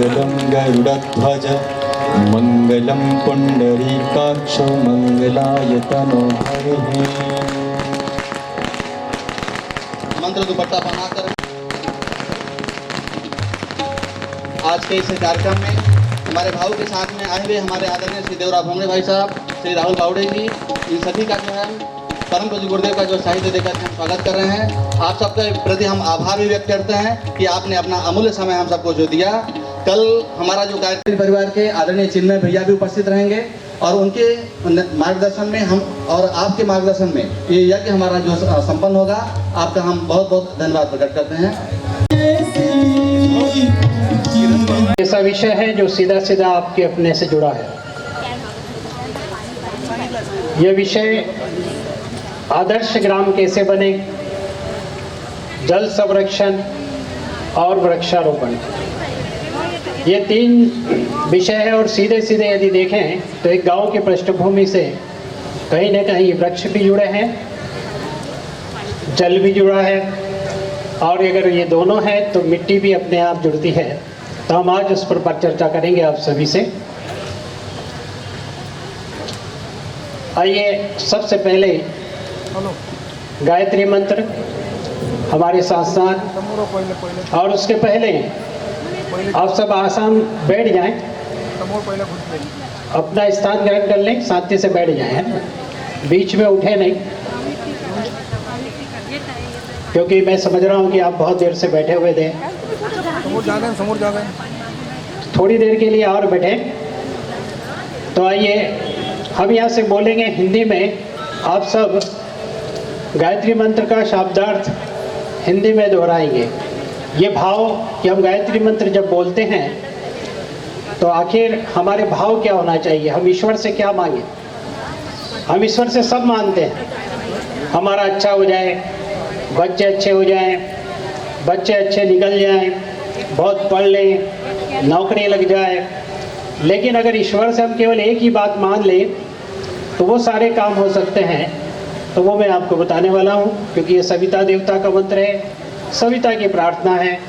मंगलम गरुड़ध्वज मंगलम पुंडरीकाक्ष मंगलाय तनो हरिः। मंत्र दुपट्टा बनाकर आज के इस कार्यक्रम में हमारे भाव के साथ में आए हुए हमारे आदरणीय श्री देवराव भोंगड़े भाई साहब, श्री राहुल बावड़े जी, इन सभी का जो है परम पूज्य गुरुदेव का जो साहित्य देकर के हम स्वागत कर रहे हैं। आप सबके प्रति हम आभार भी व्यक्त करते हैं कि आपने अपना अमूल्य समय हम सबको जो दिया। कल हमारा जो गायत्री परिवार के आदरणीय चिन्मय भैया भी उपस्थित रहेंगे और उनके मार्गदर्शन में हम और आपके मार्गदर्शन में ये यज्ञ हमारा जो संपन्न होगा, आपका हम बहुत बहुत धन्यवाद प्रकट करते हैं। ऐसा विषय है जो सीधा सीधा आपके अपने से जुड़ा है। यह विषय आदर्श ग्राम कैसे बने, जल संरक्षण और वृक्षारोपण, ये तीन विषय है। और सीधे सीधे यदि देखें तो एक गांव की पृष्ठभूमि से कहीं न कहीं वृक्ष भी जुड़े हैं, जल भी जुड़ा है, और अगर ये दोनों हैं तो मिट्टी भी अपने आप जुड़ती है। तो हम आज उस पर चर्चा करेंगे आप सभी से। आइए सबसे पहले गायत्री मंत्र हमारे साथ साथ, और उसके पहले आप सब आसान बैठ जाएं, अपना स्थान ग्रहण कर लें, शांति से बैठ जाएं, बीच में उठे नहीं, क्योंकि मैं समझ रहा हूं कि आप बहुत देर से बैठे हुए थे। थोड़ी देर के लिए और बैठे। तो आइए हम यहाँ से बोलेंगे हिंदी में। आप सब गायत्री मंत्र का शब्दार्थ हिंदी में दोहराएंगे। ये भाव कि हम गायत्री मंत्र जब बोलते हैं तो आखिर हमारे भाव क्या होना चाहिए, हम ईश्वर से क्या मांगे। हम ईश्वर से सब मानते हैं, हमारा अच्छा हो जाए, बच्चे अच्छे हो जाएं, बच्चे अच्छे निकल जाएं, बहुत पढ़ लें, नौकरी लग जाए। लेकिन अगर ईश्वर से हम केवल एक ही बात मान लें तो वो सारे काम हो सकते हैं। तो वो मैं आपको बताने वाला हूँ, क्योंकि ये सविता देवता का मंत्र है, सविता की प्रार्थना है।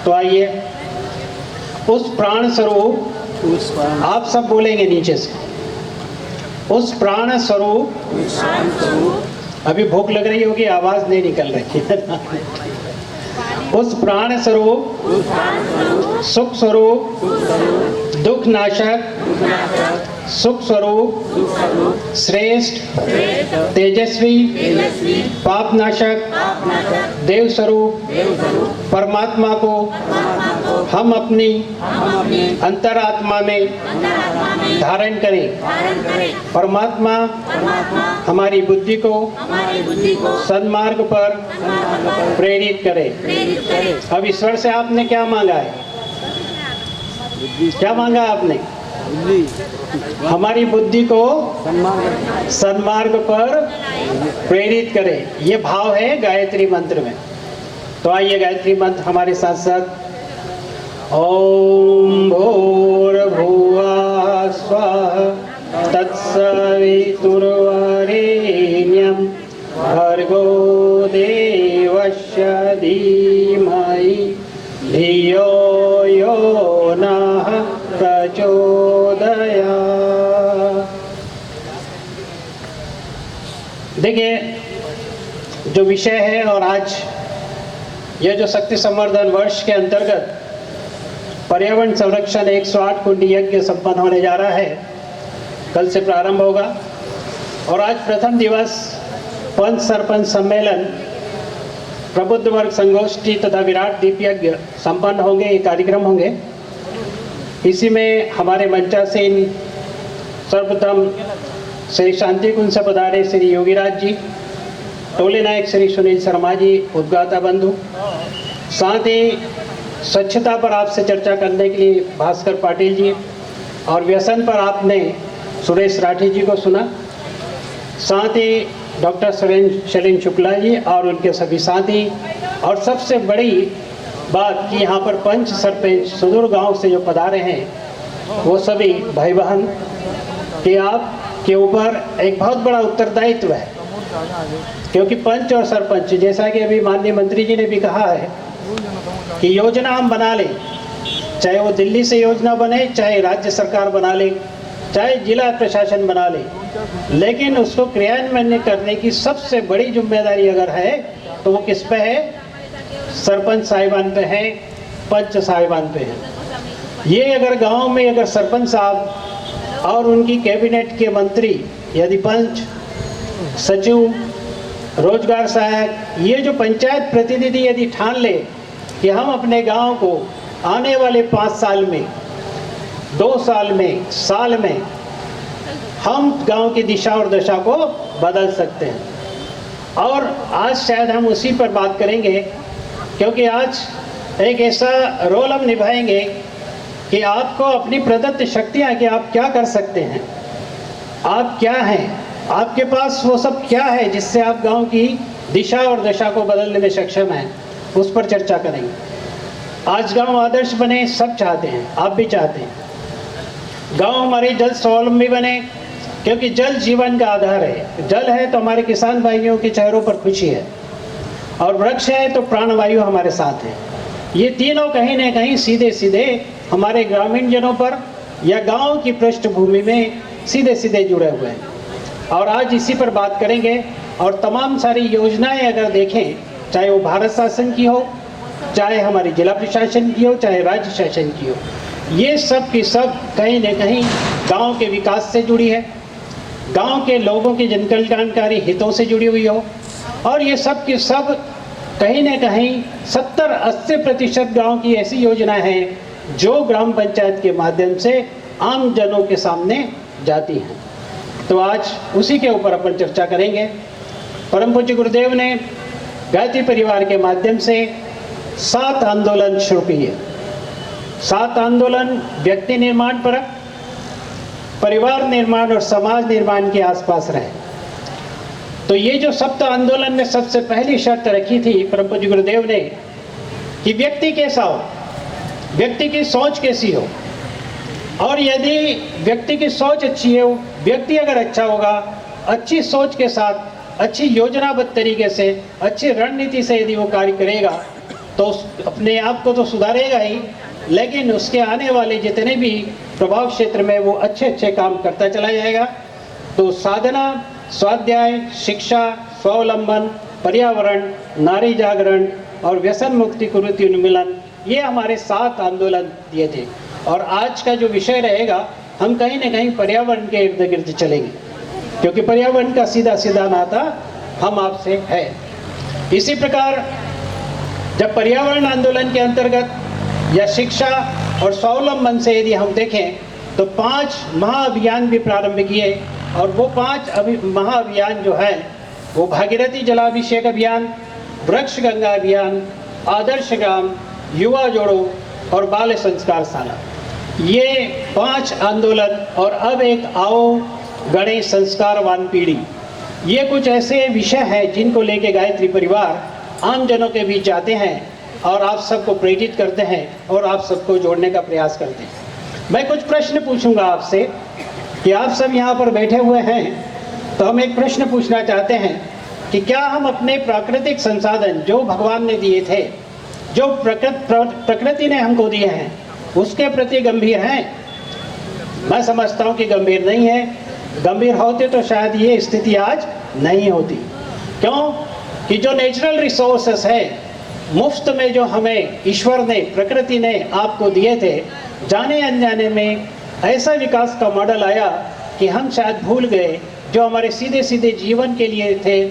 तो आइए, उस प्राण स्वरूप, आप सब बोलेंगे नीचे से, उस प्राण स्वरूप, अभी भूख लग रही होगी, आवाज नहीं निकल रही है। उस प्राण स्वरूप, सुख स्वरूप, दुख नाशक, सुख स्वरूप, श्रेष्ठ, तेजस्वी, पाप नाशक, देव स्वरूप परमात्मा को हम अपनी अंतरात्मा में धारण करें। परमात्मा हमारी बुद्धि को सन्मार्ग पर प्रेरित करे। अब ईश्वर से आपने क्या मांगा है? क्या मांगा आपने? हमारी बुद्धि को सन्मार्ग पर प्रेरित करे। ये भाव है गायत्री मंत्र में। तो आइए गायत्री मंत्र हमारे साथ साथ। ओम भूर्भुवः स्वः तत्सवितुर्वरेण्यं भर्गो देवस्य धीमहि धियो यो नः प्रचोदयात्। देखिए, जो विषय है और आज यह जो शक्ति संवर्धन वर्ष के अंतर्गत पर्यावरण संरक्षण 108 कुंडी यज्ञ संपन्न होने जा रहा है, कल से प्रारंभ होगा। और आज प्रथम दिवस पंच सरपंच सम्मेलन, प्रबुद्ध वर्ग संगोष्ठी तथा विराट दीप यज्ञ संपन्न होंगे, ये कार्यक्रम होंगे। इसी में हमारे मंचासीन सर्वप्रथम श्री शांति कुंज से पधारे श्री योगीराज जी, टोले नायक श्री सुनील शर्मा जी, उद्गाता बंधु। साथ ही स्वच्छता पर आपसे चर्चा करने के लिए भास्कर पाटिल जी, और व्यसन पर आपने सुरेश राठी जी को सुना। साथ ही डॉक्टर शैलेंद्र शुक्ला जी और उनके सभी साथी। और सबसे बड़ी बात कि यहाँ पर पंच सरपंच सुदूर गांव से जो पधारे हैं, वो सभी भाई बहन कि आपके ऊपर एक बहुत बड़ा उत्तरदायित्व है। क्योंकि पंच और सरपंच, जैसा कि अभी माननीय मंत्री जी ने भी कहा है कि योजना हम बना लें, चाहे वो दिल्ली से योजना बने, चाहे राज्य सरकार बना ले, चाहे जिला प्रशासन बना ले, लेकिन उसको क्रियान्वयन करने की सबसे बड़ी जिम्मेदारी अगर है तो वो किस पे है? सरपंच साहिबान पे है, पंच साहिबान पे है। ये अगर गांव में अगर सरपंच साहब और उनकी कैबिनेट के मंत्री यदि पंच, सचिव, रोजगार सहायक, ये जो पंचायत प्रतिनिधि यदि ठान ले कि हम अपने गांव को आने वाले 5 साल में, 2 साल में, साल में हम गांव की दिशा और दशा को बदल सकते हैं। और आज शायद हम उसी पर बात करेंगे, क्योंकि आज एक ऐसा रोल हम निभाएंगे कि आपको अपनी प्रदत्त शक्तियाँ कि आप क्या कर सकते हैं, आप क्या हैं, आपके पास वो सब क्या है जिससे आप गांव की दिशा और दशा को बदलने में सक्षम हैं, उस पर चर्चा करेंगे। आज गांव आदर्श बने, सब चाहते हैं, आप भी चाहते हैं। गांव हमारे जल स्वावलंबी बने, क्योंकि जल जीवन का आधार है। जल है तो हमारे किसान भाइयों के चेहरों पर खुशी है, और वृक्ष है तो प्राणवायु हमारे साथ है। ये तीनों कहीं न कहीं सीधे सीधे हमारे ग्रामीण जनों पर या गांव की पृष्ठभूमि में सीधे सीधे जुड़े हुए हैं, और आज इसी पर बात करेंगे। और तमाम सारी योजनाएं अगर देखें, चाहे वो भारत शासन की हो, चाहे हमारी जिला प्रशासन की हो, चाहे राज्य शासन की हो, ये सब की सब कहीं न कहीं गांव के विकास से जुड़ी है, गांव के लोगों की जनकल्याणकारी हितों से जुड़ी हुई हो। और ये सब की सब कहीं न कहीं 70-80% गाँव की ऐसी योजनाएं हैं जो ग्राम पंचायत के माध्यम से आम जनों के सामने जाती हैं। तो आज उसी के ऊपर अपन चर्चा करेंगे। परम पूज्य गुरुदेव ने गायत्री परिवार के माध्यम से 7 आंदोलन शुरू किए। 7 आंदोलन व्यक्ति निर्माण पर, परिवार निर्माण और समाज निर्माण के आसपास रहे। तो ये जो 7 आंदोलन में सबसे पहली शर्त रखी थी परम पूज्य गुरुदेव ने कि व्यक्ति कैसा हो, व्यक्ति की सोच कैसी हो, और यदि व्यक्ति की सोच अच्छी है, व्यक्ति अगर अच्छा होगा, अच्छी सोच के साथ, अच्छी योजनाबद्ध तरीके से, अच्छी रणनीति से यदि वो कार्य करेगा तो अपने आप को तो सुधारेगा ही, लेकिन उसके आने वाले जितने भी प्रभाव क्षेत्र में वो अच्छे अच्छे काम करता चला जाएगा। तो साधना, स्वाध्याय, शिक्षा, स्वावलंबन, पर्यावरण, नारी जागरण और व्यसन मुक्ति कुरीति उन्मूलन, ये हमारे 7 आंदोलन दिए थे। और आज का जो विषय रहेगा, हम कहीं न कहीं पर्यावरण के इर्द गिर्द चलेंगे, क्योंकि पर्यावरण का सीधा सीधा नाता हम आपसे है। इसी प्रकार जब पर्यावरण आंदोलन के अंतर्गत या शिक्षा और स्वावलंबन से यदि हम देखें तो 5 महाअभियान भी प्रारंभ किए, और वो 5 महाअभियान जो है वो भागीरथी जलाभिषेक अभियान, वृक्ष गंगा अभियान, आदर्श ग्राम, युवा जोड़ो और बाल संस्कार शाला, ये 5 आंदोलन। और अब एक आओ गणेश संस्कारवान पीढ़ी, ये कुछ ऐसे विषय हैं जिनको लेके गायत्री परिवार आम जनों के बीच जाते हैं और आप सबको प्रेरित करते हैं और आप सबको जोड़ने का प्रयास करते हैं। मैं कुछ प्रश्न पूछूंगा आपसे कि आप सब यहाँ पर बैठे हुए हैं, तो हम एक प्रश्न पूछना चाहते हैं कि क्या हम अपने प्राकृतिक संसाधन जो भगवान ने दिए थे, जो प्रकृति ने हमको दिए हैं, उसके प्रति गंभीर हैं? मैं समझता हूँ कि गंभीर नहीं है। गंभीर होते तो शायद ये स्थिति आज नहीं होती। क्यों? कि जो नेचुरल रिसोर्सेस है, मुफ्त में जो हमें ईश्वर ने, प्रकृति ने आपको दिए थे, जाने अनजाने में ऐसा विकास का मॉडल आया कि हम शायद भूल गए जो हमारे सीधे सीधे जीवन के लिए थे,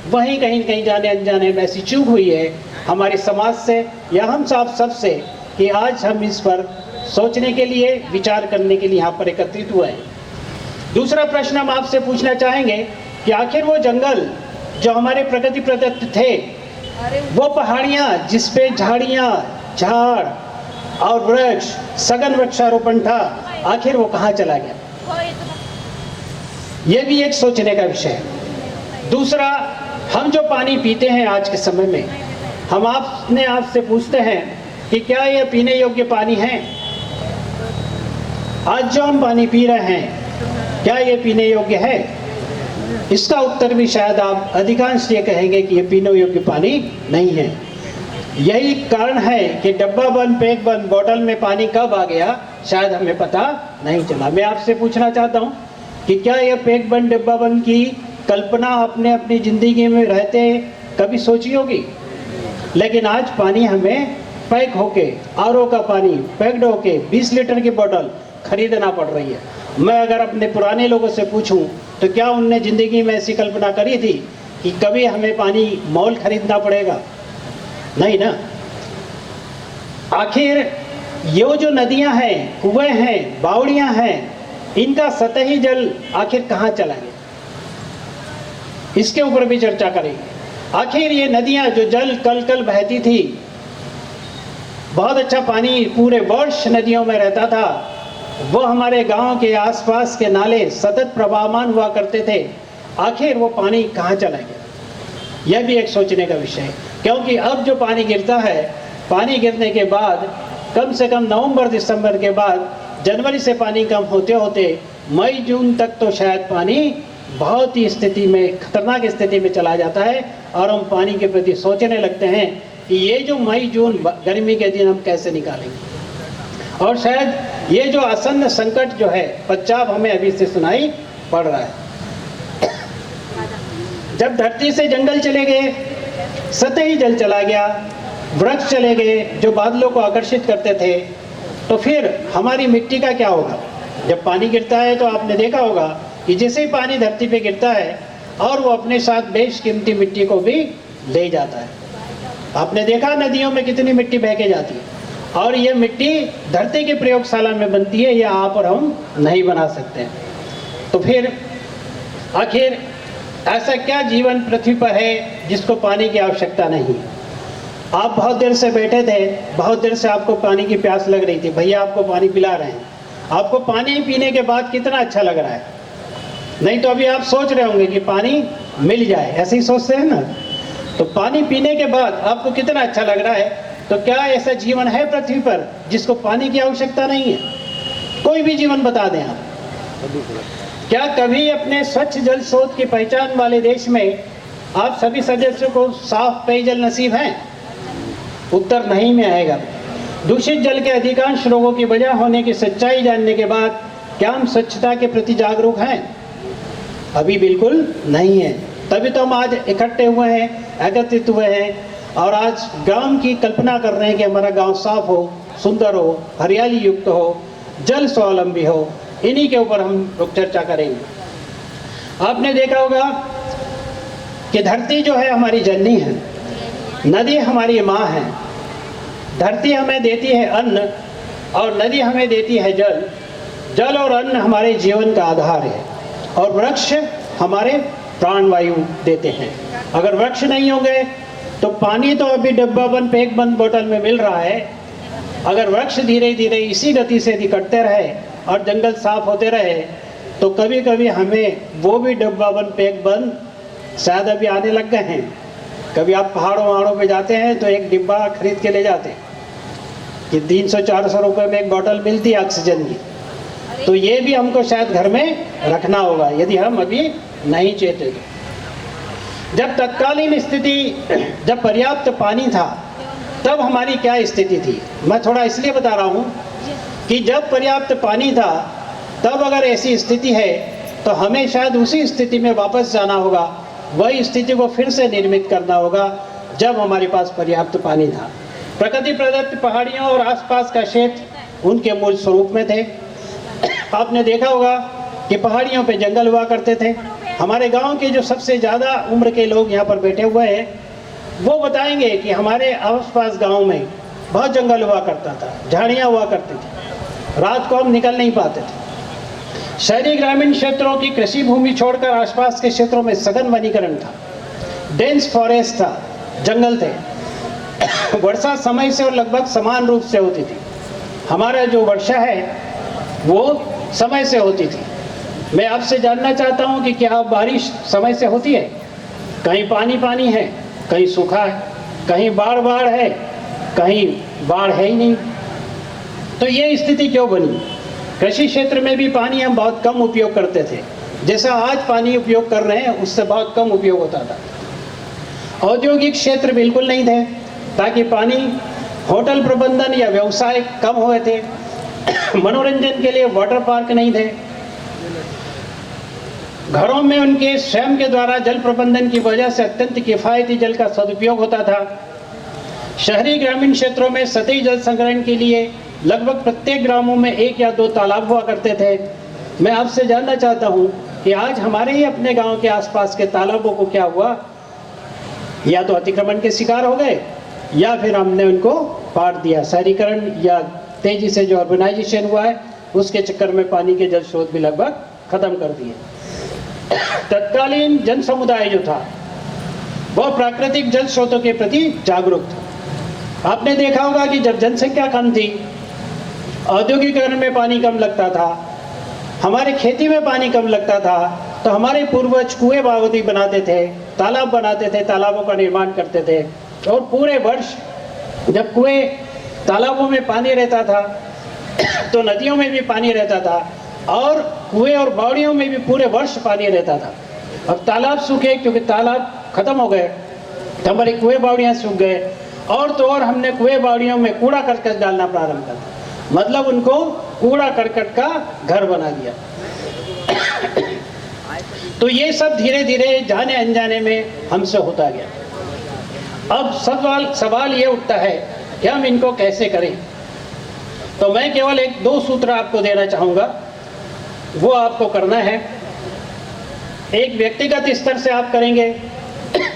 वहीं कहीं कहीं जाने अनजाने में ऐसी चूक हुई है हमारे समाज से या हम सब से, कि आज हम इस पर सोचने के लिए, विचार करने के लिए यहाँ पर एकत्रित हुए हैं। दूसरा प्रश्न हम आपसे पूछना चाहेंगे कि आखिर वो जंगल जो हमारे प्रकृति प्रदत्त थे, वो पहाड़ियाँ जिसपे झाड़ियाँ, झाड़ और वृक्ष, सघन वृक्षारोपण था, आखिर वो कहाँ चला गया? ये भी एक सोचने का विषय है। दूसरा, हम जो पानी पीते हैं आज के समय में, हम आपसे पूछते हैं कि क्या ये पीने योग्य पानी है? आज जो हम पानी पी रहे हैं, क्या ये पीने योग्य है? इसका उत्तर भी शायद आप अधिकांश ये कहेंगे कि ये पीने योग्य पानी नहीं है। यही कारण है कि डब्बा बंद, पैक बंद, बोतल में पानी कब आ गया शायद हमें पता नहीं चला। मैं आपसे पूछना चाहता हूँ कि क्या यह पैक बंद, डब्बा बंद की कल्पना आपने अपनी ज़िंदगी में रहते कभी सोची होगी? लेकिन आज पानी हमें पैक होके, आरओ का पानी पैक्ड होके 20 लीटर की बोतल खरीदना पड़ रही है। मैं अगर अपने पुराने लोगों से पूछूं तो क्या उनने ज़िंदगी में ऐसी कल्पना करी थी कि कभी हमें पानी मोल खरीदना पड़ेगा? नहीं ना। आखिर ये जो नदियां हैं, कुएं हैं, बावड़ियां हैं, इनका सतही जल आखिर कहाँ चला गया, इसके ऊपर भी चर्चा करेंगे। आखिर ये नदियां जो जल कल कल बहती थी, बहुत अच्छा पानी पूरे वर्ष नदियों में रहता था, वो हमारे गांव के आसपास के नाले सतत प्रवाहमान हुआ करते थे, आखिर वो पानी कहाँ चला गया? यह भी एक सोचने का विषय है। क्योंकि अब जो पानी गिरता है, पानी गिरने के बाद कम से कम नवंबर दिसंबर के बाद जनवरी से पानी कम होते होते मई जून तक तो शायद पानी बहुत ही स्थिति में, खतरनाक स्थिति में चला जाता है और हम पानी के प्रति सोचने लगते हैं कि ये जो मई जून गर्मी के दिन हम कैसे निकालेंगे। और शायद ये जो आसन्न संकट जो है पश्चात हमें अभी से सुनाई पड़ रहा है। जब धरती से जंगल चले गए, सतही जल चला गया, वृक्ष चले गए जो बादलों को आकर्षित करते थे, तो फिर हमारी मिट्टी का क्या होगा? जब पानी गिरता है तो आपने देखा होगा कि जैसे ही पानी धरती पे गिरता है और वो अपने साथ बेशकीमती मिट्टी को भी ले जाता है। आपने देखा नदियों में कितनी मिट्टी बह के जाती है और ये मिट्टी धरती की प्रयोगशाला में बनती है, या आप और हम नहीं बना सकते। तो फिर आखिर ऐसा क्या जीवन पृथ्वी पर है जिसको पानी की आवश्यकता नहीं? आप बहुत देर से बैठे थे, बहुत देर से आपको पानी की प्यास लग रही थी, भैया आपको पानी पिला रहे हैं, आपको पानी पीने के बाद कितना अच्छा लग रहा है? नहीं तो अभी आप सोच रहे होंगे कि पानी मिल जाए, ऐसे ही सोचते हैं ना। तो पानी पीने के बाद आपको कितना अच्छा लग रहा है। तो क्या ऐसा जीवन है पृथ्वी पर जिसको पानी की आवश्यकता नहीं है? कोई भी जीवन बता दें आप। क्या कभी अपने स्वच्छ जल स्रोत की पहचान वाले देश में आप सभी सदस्यों को साफ पेयजल नसीब है? उत्तर नहीं में आएगा। दूषित जल के अधिकांश रोगों की वजह होने की सच्चाई जानने के बाद क्या हम स्वच्छता के प्रति जागरूक हैं? अभी बिल्कुल नहीं है। तभी तो हम आज इकट्ठे हुए हैं, एकत्रित हुए हैं और आज गांव की कल्पना कर रहे हैं कि हमारा गांव साफ हो, सुंदर हो, हरियाली युक्त हो, जल स्वावलंबी हो। इन्हीं के ऊपर हम लोग चर्चा करेंगे। आपने देखा होगा कि धरती जो है हमारी जननी है, नदी हमारी माँ है। धरती हमें देती है अन्न और नदी हमें देती है जल। जल और अन्न हमारे जीवन का आधार है और वृक्ष हमारे प्राणवायु देते हैं। अगर वृक्ष नहीं होंगे तो पानी तो अभी डब्बा बंद, पैक बंद बोतल में मिल रहा है। अगर वृक्ष धीरे धीरे इसी गति से कटते रहे और जंगल साफ होते रहे तो कभी कभी हमें वो भी डब्बा बंद, पैक बंद शायद अभी आने लग गए हैं। कभी आप पहाड़ों वहाड़ों पे जाते हैं तो एक डिब्बा खरीद के ले जाते हैं कि 300-400 रुपये में एक बोतल मिलती है ऑक्सीजन की। तो ये भी हमको शायद घर में रखना होगा यदि हम अभी नहीं चेते। जब तत्कालीन स्थिति, जब पर्याप्त पानी था तब हमारी क्या स्थिति थी? मैं थोड़ा इसलिए बता रहा हूँ कि जब पर्याप्त पानी था तब अगर ऐसी स्थिति है तो हमें शायद उसी स्थिति में वापस जाना होगा, वही स्थिति को फिर से निर्मित करना होगा जब हमारे पास पर्याप्त पानी था। प्रकृति प्रदत्त पहाड़ियों और आसपास का क्षेत्र उनके मूल स्वरूप में थे। आपने देखा होगा कि पहाड़ियों पे जंगल हुआ करते थे। हमारे गांव के जो सबसे ज़्यादा उम्र के लोग यहाँ पर बैठे हुए हैं वो बताएंगे कि हमारे आसपास गांव में बहुत जंगल हुआ करता था, झाड़ियाँ हुआ करती थी, रात को हम निकल नहीं पाते थे। शहरी ग्रामीण क्षेत्रों की कृषि भूमि छोड़कर आसपास के क्षेत्रों में सघन वनीकरण था, डेंस फॉरेस्ट था, जंगल थे। वर्षा समय से और लगभग समान रूप से होती थी। हमारा जो वर्षा है वो समय से होती थी। मैं आपसे जानना चाहता हूँ कि क्या बारिश समय से होती है? कहीं पानी पानी है, कहीं सूखा है, कहीं बाढ़ बाढ़ है, कहीं बाढ़ है ही नहीं। तो ये स्थिति क्यों बनी? कृषि क्षेत्र में भी पानी हम बहुत कम उपयोग करते थे। जैसा आज पानी उपयोग कर रहे हैं उससे बहुत कम उपयोग होता था। औद्योगिक क्षेत्र बिल्कुल नहीं थे। ताकि पानी होटल प्रबंधन या व्यवसाय कम हुए थे, मनोरंजन के लिए वाटर पार्क नहीं थे, घरों में उनके स्वयं के द्वारा जल प्रबंधन की वजह से अत्यंत किफ़ायती जल का सदुपयोग होता था। शहरी ग्रामीण क्षेत्रों में सतही जल संग्रहण के लिए लगभग प्रत्येक ग्रामों में 1 या 2 तालाब हुआ करते थे। मैं आपसे जानना चाहता हूं कि आज हमारे ही अपने गांव के आसपास के तालाबों को क्या हुआ, या तो अतिक्रमण के शिकार हो गए या फिर हमने उनको पाट दिया। शहरीकरण या तेजी से जो अर्बनाइजेशन हुआ है उसके चक्कर में पानी के जल स्रोत भी लगभग खत्म कर दिए। तत्कालीन जन समुदाय जो था वह प्राकृतिक जल स्रोतों के प्रति जागरूक था। आपने देखा होगा कि जब जनसंख्या कम थी, औद्योगिकरण में पानी कम लगता था, हमारे खेती में पानी कम लगता था, तो हमारे पूर्वज कुएं बावड़ी बनाते थे, तालाब बनाते थे, तालाबों का निर्माण करते थे, और पूरे वर्ष जब कुएं तालाबों में पानी रहता था तो नदियों में भी पानी रहता था, और कुएं और बावड़ियों में भी पूरे वर्ष पानी रहता था। अब तालाब सूखे क्योंकि तालाब खत्म हो गए, तो हमारी कुएं बावड़ियाँ सूख गए, और तो और हमने कुएं बावड़ियों में कूड़ा करकट डालना प्रारंभ कर दिया, मतलब उनको कूड़ा करकट का घर बना दिया। तो ये सब धीरे धीरे जाने अनजाने में हमसे होता गया। अब सवाल ये उठता है कि हम इनको कैसे करें। तो मैं केवल 1-2 सूत्र आपको देना चाहूँगा, वो आपको करना है। एक व्यक्तिगत स्तर से आप करेंगे,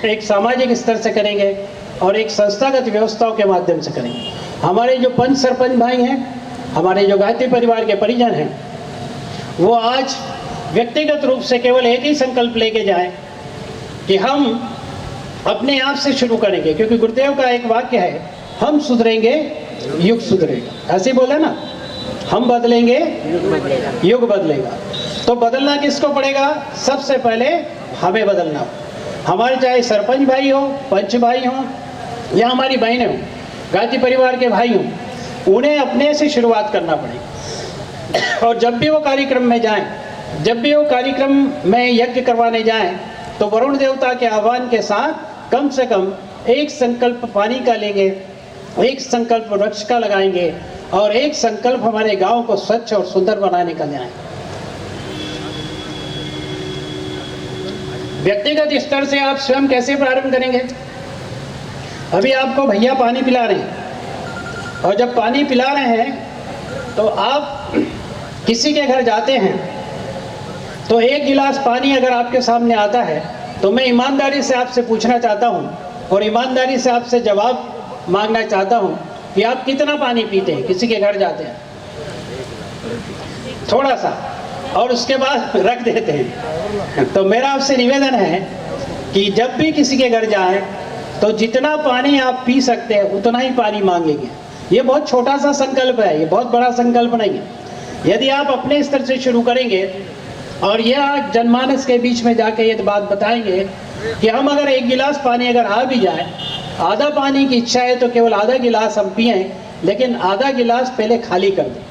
एक सामाजिक स्तर से करेंगे, और एक संस्थागत व्यवस्थाओं के माध्यम से करेंगे। हमारे जो पंच सरपंच भाई हैं, हमारे जो गायत्री परिवार के परिजन हैं, वो आज व्यक्तिगत रूप से केवल एक ही संकल्प लेके जाएं कि हम अपने आप से शुरू करेंगे, क्योंकि गुरुदेव का एक वाक्य है, हम सुधरेंगे युग सुधरेगा। ऐसे बोला ना, हम बदलेंगे युग बदलेगा। तो बदलना किसको पड़ेगा? सबसे पहले हमें बदलना हो। हमारे चाहे सरपंच भाई हो, पंच भाई हो, या हमारी बहनें हो, गायत्री परिवार के भाई हों, उन्हें अपने से शुरुआत करना पड़ेगा। और जब भी वो कार्यक्रम में जाएं, जब भी वो कार्यक्रम में यज्ञ करवाने जाएं, तो वरुण देवता के आह्वान के साथ कम से कम एक संकल्प पानी का लेंगे, एक संकल्प वृक्ष का लगाएंगे, और एक संकल्प हमारे गांव को स्वच्छ और सुंदर बनाने का लें। व्यक्तिगत स्तर से आप स्वयं कैसे प्रारंभ करेंगे? अभी आपको भैया पानी पिला रहे हैं, और जब पानी पिला रहे हैं तो आप किसी के घर जाते हैं, तो 1 गिलास पानी अगर आपके सामने आता है, तो मैं ईमानदारी से आपसे पूछना चाहता हूं, और ईमानदारी से आपसे जवाब मांगना चाहता हूं कि आप कितना पानी पीते हैं? किसी के घर जाते हैं थोड़ा सा, और उसके बाद रख देते हैं। तो मेरा आपसे निवेदन है कि जब भी किसी के घर जाएं, तो जितना पानी आप पी सकते हैं उतना ही पानी मांगेंगे। ये बहुत छोटा सा संकल्प है, ये बहुत बड़ा संकल्प नहीं है। यदि आप अपने स्तर से शुरू करेंगे और यह जनमानस के बीच में जाके ये बात बताएंगे कि हम अगर 1 गिलास पानी अगर आ भी जाए, आधा पानी की इच्छा है तो केवल आधा गिलास हम पिएं, लेकिन आधा गिलास पहले खाली कर दें।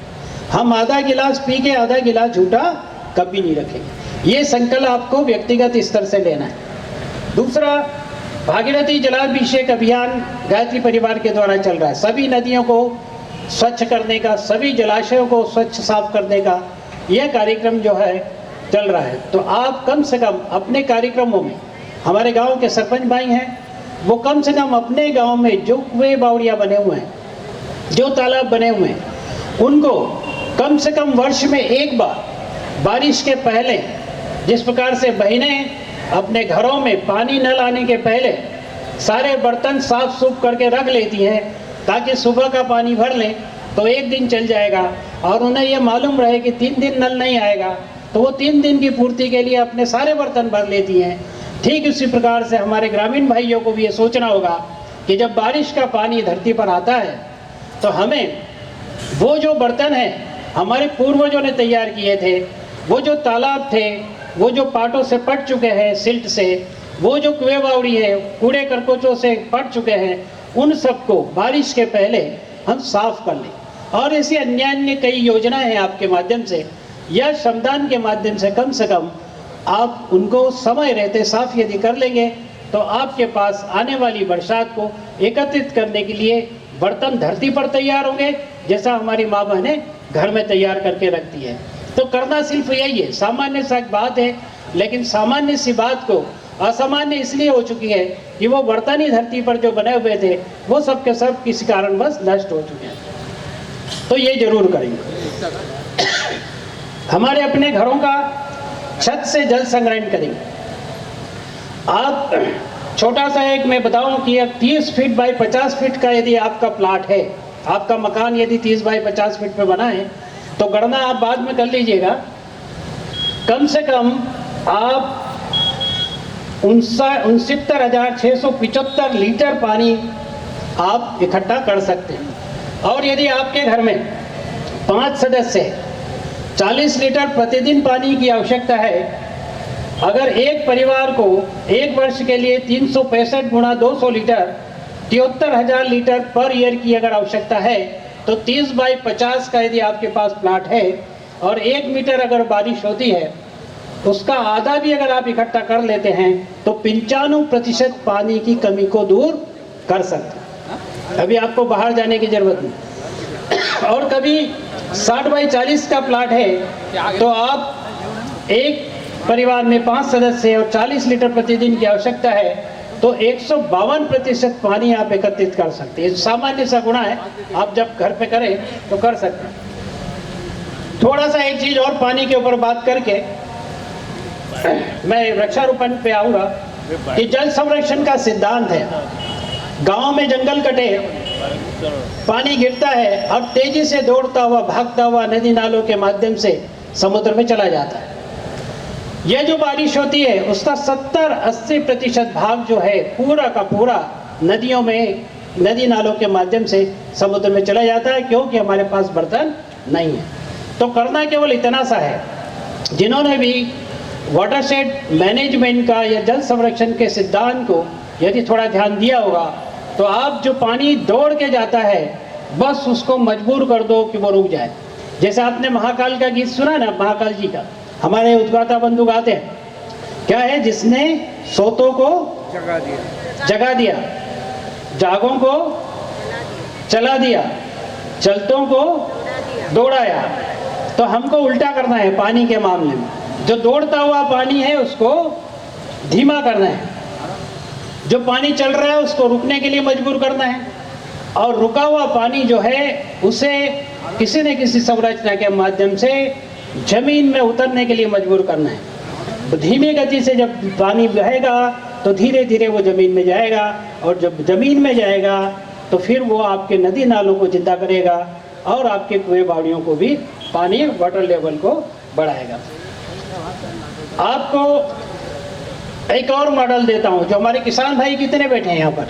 हम आधा गिलास पी के आधा गिलास झूठा कभी नहीं रखेंगे। ये संकल्प आपको व्यक्तिगत स्तर से लेना है। दूसरा, भागीरथी जलाभिषेक अभियान गायत्री परिवार के द्वारा चल रहा है। सभी नदियों को स्वच्छ करने का, सभी जलाशयों को स्वच्छ साफ करने का यह कार्यक्रम जो है चल रहा है। तो आप कम से कम अपने कार्यक्रमों में, हमारे गांव के सरपंच भाई हैं, वो कम से कम अपने गांव में जो कुएं बावड़ियाँ बने हुए हैं, जो तालाब बने हुए हैं, उनको कम से कम वर्ष में 1 बार बारिश के पहले, जिस प्रकार से बहनें अपने घरों में पानी न लाने के पहले सारे बर्तन साफ सूफ करके रख लेती हैं ताकि सुबह का पानी भर लें तो 1 दिन चल जाएगा, और उन्हें यह मालूम रहे कि 3 दिन नल नहीं आएगा, तो वो 3 दिन की पूर्ति के लिए अपने सारे बर्तन भर लेती हैं। ठीक उसी प्रकार से हमारे ग्रामीण भाइयों को भी ये सोचना होगा कि जब बारिश का पानी धरती पर आता है, तो हमें वो जो बर्तन हैं हमारे पूर्वजों ने तैयार किए थे, वो जो तालाब थे, वो जो पाटों से पट चुके हैं, सिल्ट से, वो जो कुएं बावड़ी है, कूड़े करकोचों से पट चुके हैं, उन सबको बारिश के पहले हम साफ कर लें। और ऐसी अन्य कई योजनाएं हैं आपके माध्यम से या श्रमदान के माध्यम से कम आप उनको समय रहते साफ यदि कर लेंगे, तो आपके पास आने वाली बरसात को एकत्रित करने के लिए बर्तन धरती पर तैयार होंगे, जैसा हमारी माँ बहनें घर में तैयार करके रखती है। तो करना सिर्फ यही है, सामान्य सा बात है, लेकिन सामान्य सी बात को असामान्य इसलिए हो चुकी है कि वो बर्तन ही धरती पर जो बने हुए थे वो सब के सब किसी कारणवश नष्ट हो चुके हैं। तो ये जरूर करेंगे। हमारे अपने घरों का छत से जल संग्रहण करेंगे। आप छोटा सा एक मैं बताऊं कि 30 फीट बाई 50 फीट का यदि आपका प्लाट है, आपका मकान यदि 30 बाई 50 फीट पे बना है, तो गणना आप बाद में कर लीजिएगा। कम से कम आप 69,675 लीटर पानी आप इकट्ठा कर सकते हैं। और यदि आपके घर में 5 सदस्य हैं, 40 लीटर प्रतिदिन पानी की आवश्यकता है। अगर एक परिवार को एक वर्ष के लिए 365 गुणा 200 लीटर 73,000 लीटर पर ईयर की अगर आवश्यकता है, तो 30 बाई 50 का यदि आपके पास प्लाट है और 1 मीटर अगर बारिश होती है, उसका आधा भी अगर आप इकट्ठा कर लेते हैं तो 95% पानी की कमी को दूर कर सकते हैं। अभी आपको बाहर जाने की जरूरत नहीं। और कभी 60 बाई 40 का प्लाट है, तो आप एक परिवार में 5 सदस्य और 40 लीटर प्रतिदिन की आवश्यकता है, तो 152% पानी आप एकत्रित कर सकते हैं। सामान्य सा गुणा है, आप जब घर पे करें तो कर सकते हैं। थोड़ा सा एक चीज और पानी के ऊपर बात करके मैं वृक्षारोपण पे आऊंगा कि जल संरक्षण का सिद्धांत है, गांव में जंगल कटे, पानी गिरता है और तेजी से दौड़ता हुआ भागता हुआ नदी नालों के माध्यम से समुद्र में चला जाता है। यह जो बारिश होती है उसका 70-80% भाग जो है पूरा का पूरा नदियों में, नदी नालों के माध्यम से समुद्र में चला जाता है, क्योंकि हमारे पास बर्तन नहीं है। तो करना केवल इतना सा है, जिन्होंने भी वाटरशेड मैनेजमेंट का या जल संरक्षण के सिद्धांत को यदि थोड़ा ध्यान दिया होगा, तो आप जो पानी दौड़ के जाता है बस उसको मजबूर कर दो कि वो रुक जाए। जैसे आपने महाकाल का गीत सुना ना, महाकाल जी का, हमारे उद्गाता बंधु गाते हैं, क्या है, जिसने सोतों को जगा दिया, जागों को चला दिया, चलतों को दौड़ाया। तो हमको उल्टा करना है पानी के मामले में। जो दौड़ता हुआ पानी है उसको धीमा करना है, जो पानी चल रहा है उसको रुकने के लिए मजबूर करना है, और रुका हुआ पानी जो है उसे किसी न किसी संरचना के माध्यम से जमीन में उतरने के लिए मजबूर करना है। धीमी गति से जब पानी बहेगा तो धीरे धीरे वो जमीन में जाएगा, और जब जमीन में जाएगा तो फिर वो आपके नदी नालों को जिंदा करेगा और आपके कुएं बाड़ियों को भी पानी वाटर लेवल को बढ़ाएगा। आपको एक और मॉडल देता हूं। जो हमारे किसान भाई कितने बैठे हैं यहाँ पर,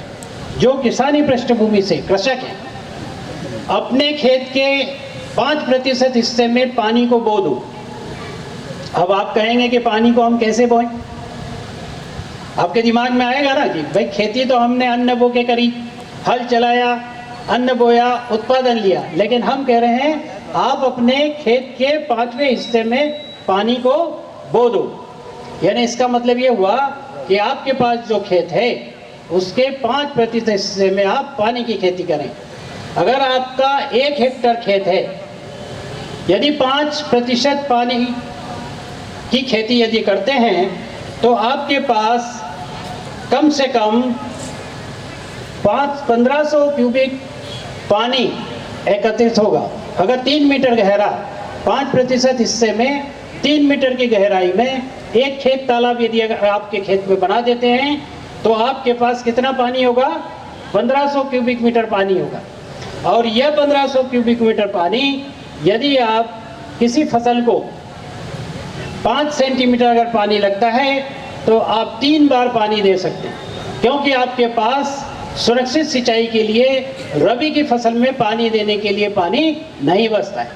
जो किसानी पृष्ठभूमि से कृषक हैं, अपने खेत के 5% हिस्से में पानी को बो दो। अब आप कहेंगे कि पानी को हम कैसे बोएं? आपके दिमाग में आएगा ना कि भाई खेती तो हमने अन्न बो के करी, हल चलाया, अन्न बोया, उत्पादन लिया, लेकिन हम कह रहे हैं आप अपने खेत के 5वें हिस्से में पानी को बो दो। यानी इसका मतलब ये हुआ कि आपके पास जो खेत है उसके 5% हिस्से में आप पानी की खेती करें। अगर आपका 1 हेक्टर खेत है, यदि 5% पानी की खेती यदि करते हैं तो आपके पास कम से कम 1500 क्यूबिक पानी एकत्रित होगा। अगर 3 मीटर गहरा, 5% हिस्से में 3 मीटर की गहराई में एक खेत तालाब यदि अगर आपके खेत में बना देते हैं तो आपके पास कितना पानी होगा? 1500 क्यूबिक मीटर पानी होगा। और यह 1500 क्यूबिक मीटर पानी यदि आप किसी फसल को 5 सेंटीमीटर अगर पानी लगता है तो आप 3 बार पानी दे सकते हैं, क्योंकि आपके पास सुरक्षित सिंचाई के लिए रबी की फसल में पानी देने के लिए पानी नहीं बचता है।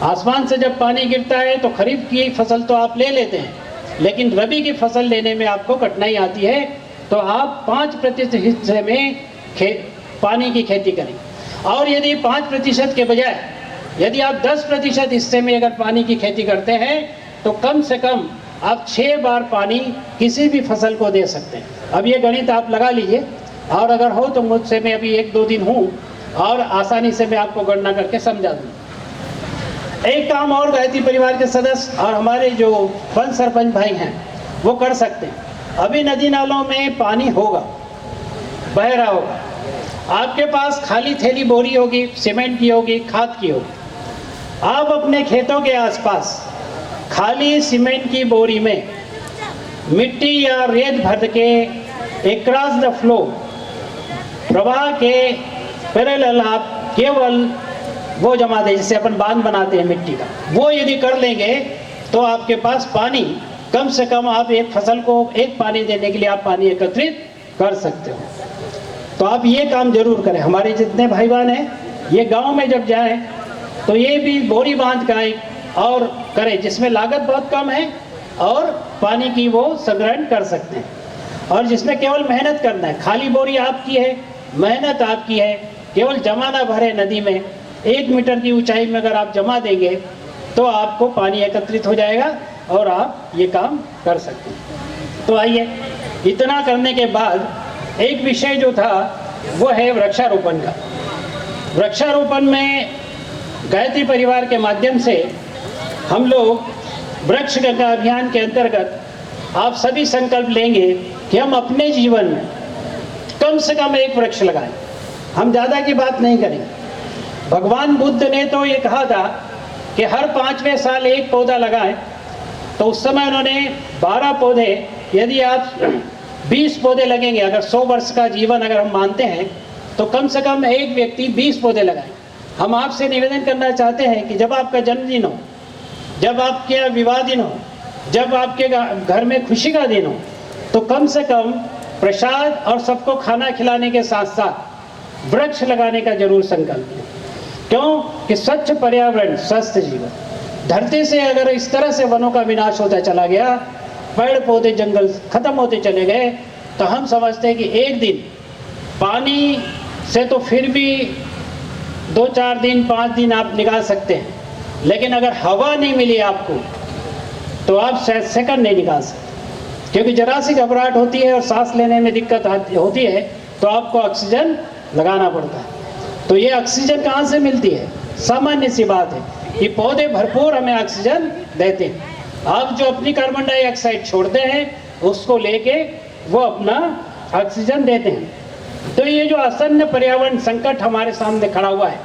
आसमान से जब पानी गिरता है तो खरीफ की फसल तो आप ले लेते हैं, लेकिन रबी की फसल लेने में आपको कठिनाई आती है। तो आप 5% हिस्से में पानी की खेती करें। और यदि 5% के बजाय यदि आप 10% हिस्से में अगर पानी की खेती करते हैं तो कम से कम आप 6 बार पानी किसी भी फसल को दे सकते हैं। अब ये गणित आप लगा लीजिए, और अगर हो तो मुझसे मैं अभी 1-2 दिन हूँ और आसानी से मैं आपको गणना करके समझा दूँ। एक काम और गायत्री परिवार के सदस्य और हमारे जो वन सरपंच भाई हैं वो कर सकते हैं। अभी नदी नालों में पानी होगा, बह रहा होगा, आपके पास खाली थैली बोरी होगी, सीमेंट की होगी, खाद की होगी। आप अपने खेतों के आसपास खाली सीमेंट की बोरी में मिट्टी या रेत भर के अक्रॉस द फ्लो प्रवाह के पैरेलल आप केवल वो जमा दें, जिससे अपन बांध बनाते हैं मिट्टी का, वो यदि कर लेंगे तो आपके पास पानी कम से कम आप एक फसल को एक पानी देने के लिए आप पानी एकत्रित कर सकते हो। तो आप ये काम जरूर करें। हमारे जितने भाई बहन हैं ये गांव में जब जाएं तो ये भी बोरी बांध का एक और करें, जिसमें लागत बहुत कम है और पानी की वो संग्रहण कर सकते हैं, और जिसमें केवल मेहनत करना है। खाली बोरी आपकी है, मेहनत आपकी है, केवल जमा ना भरे नदी में। 1 मीटर की ऊंचाई में अगर आप जमा देंगे तो आपको पानी एकत्रित हो जाएगा और आप ये काम कर सकते हैं। तो आइए, इतना करने के बाद एक विषय जो था वो है वृक्षारोपण का। वृक्षारोपण में गायत्री परिवार के माध्यम से हम लोग वृक्ष गंगा अभियान के अंतर्गत आप सभी संकल्प लेंगे कि हम अपने जीवन में कम से कम 1 वृक्ष लगाएं। हम ज़्यादा की बात नहीं करेंगे। भगवान बुद्ध ने तो ये कहा था कि हर 5वें साल 1 पौधा लगाएं, तो उस समय उन्होंने 12 पौधे, यदि आप 20 पौधे लगेंगे, अगर 100 वर्ष का जीवन अगर हम मानते हैं तो कम से कम एक व्यक्ति 20 पौधे लगाए। हम आपसे निवेदन करना चाहते हैं कि जब आपका जन्मदिन हो, जब आपके विवाह दिन हो, जब आपके घर में खुशी का दिन हो, तो कम से कम प्रसाद और सबको खाना खिलाने के साथ साथ वृक्ष लगाने का जरूर संकल्प लें। क्यों कि स्वच्छ पर्यावरण स्वस्थ जीवन। धरती से अगर इस तरह से वनों का विनाश होता चला गया, पेड़ पौधे जंगल खत्म होते चले गए, तो हम समझते हैं कि एक दिन पानी से तो फिर भी 2-4 दिन 5 दिन आप निकाल सकते हैं, लेकिन अगर हवा नहीं मिली आपको तो आप सेकंड नहीं निकाल सकते, क्योंकि जरा सी घबराहट होती है और सांस लेने में दिक्कत होती है तो आपको ऑक्सीजन लगाना पड़ता है। तो ये ऑक्सीजन कहाँ से मिलती है? सामान्य सी बात है, ये पौधे भरपूर हमें ऑक्सीजन देते हैं। आप जो अपनी कार्बन डाइऑक्साइड छोड़ते हैं उसको लेके वो अपना ऑक्सीजन देते हैं। तो ये जो आसन्न पर्यावरण संकट हमारे सामने खड़ा हुआ है,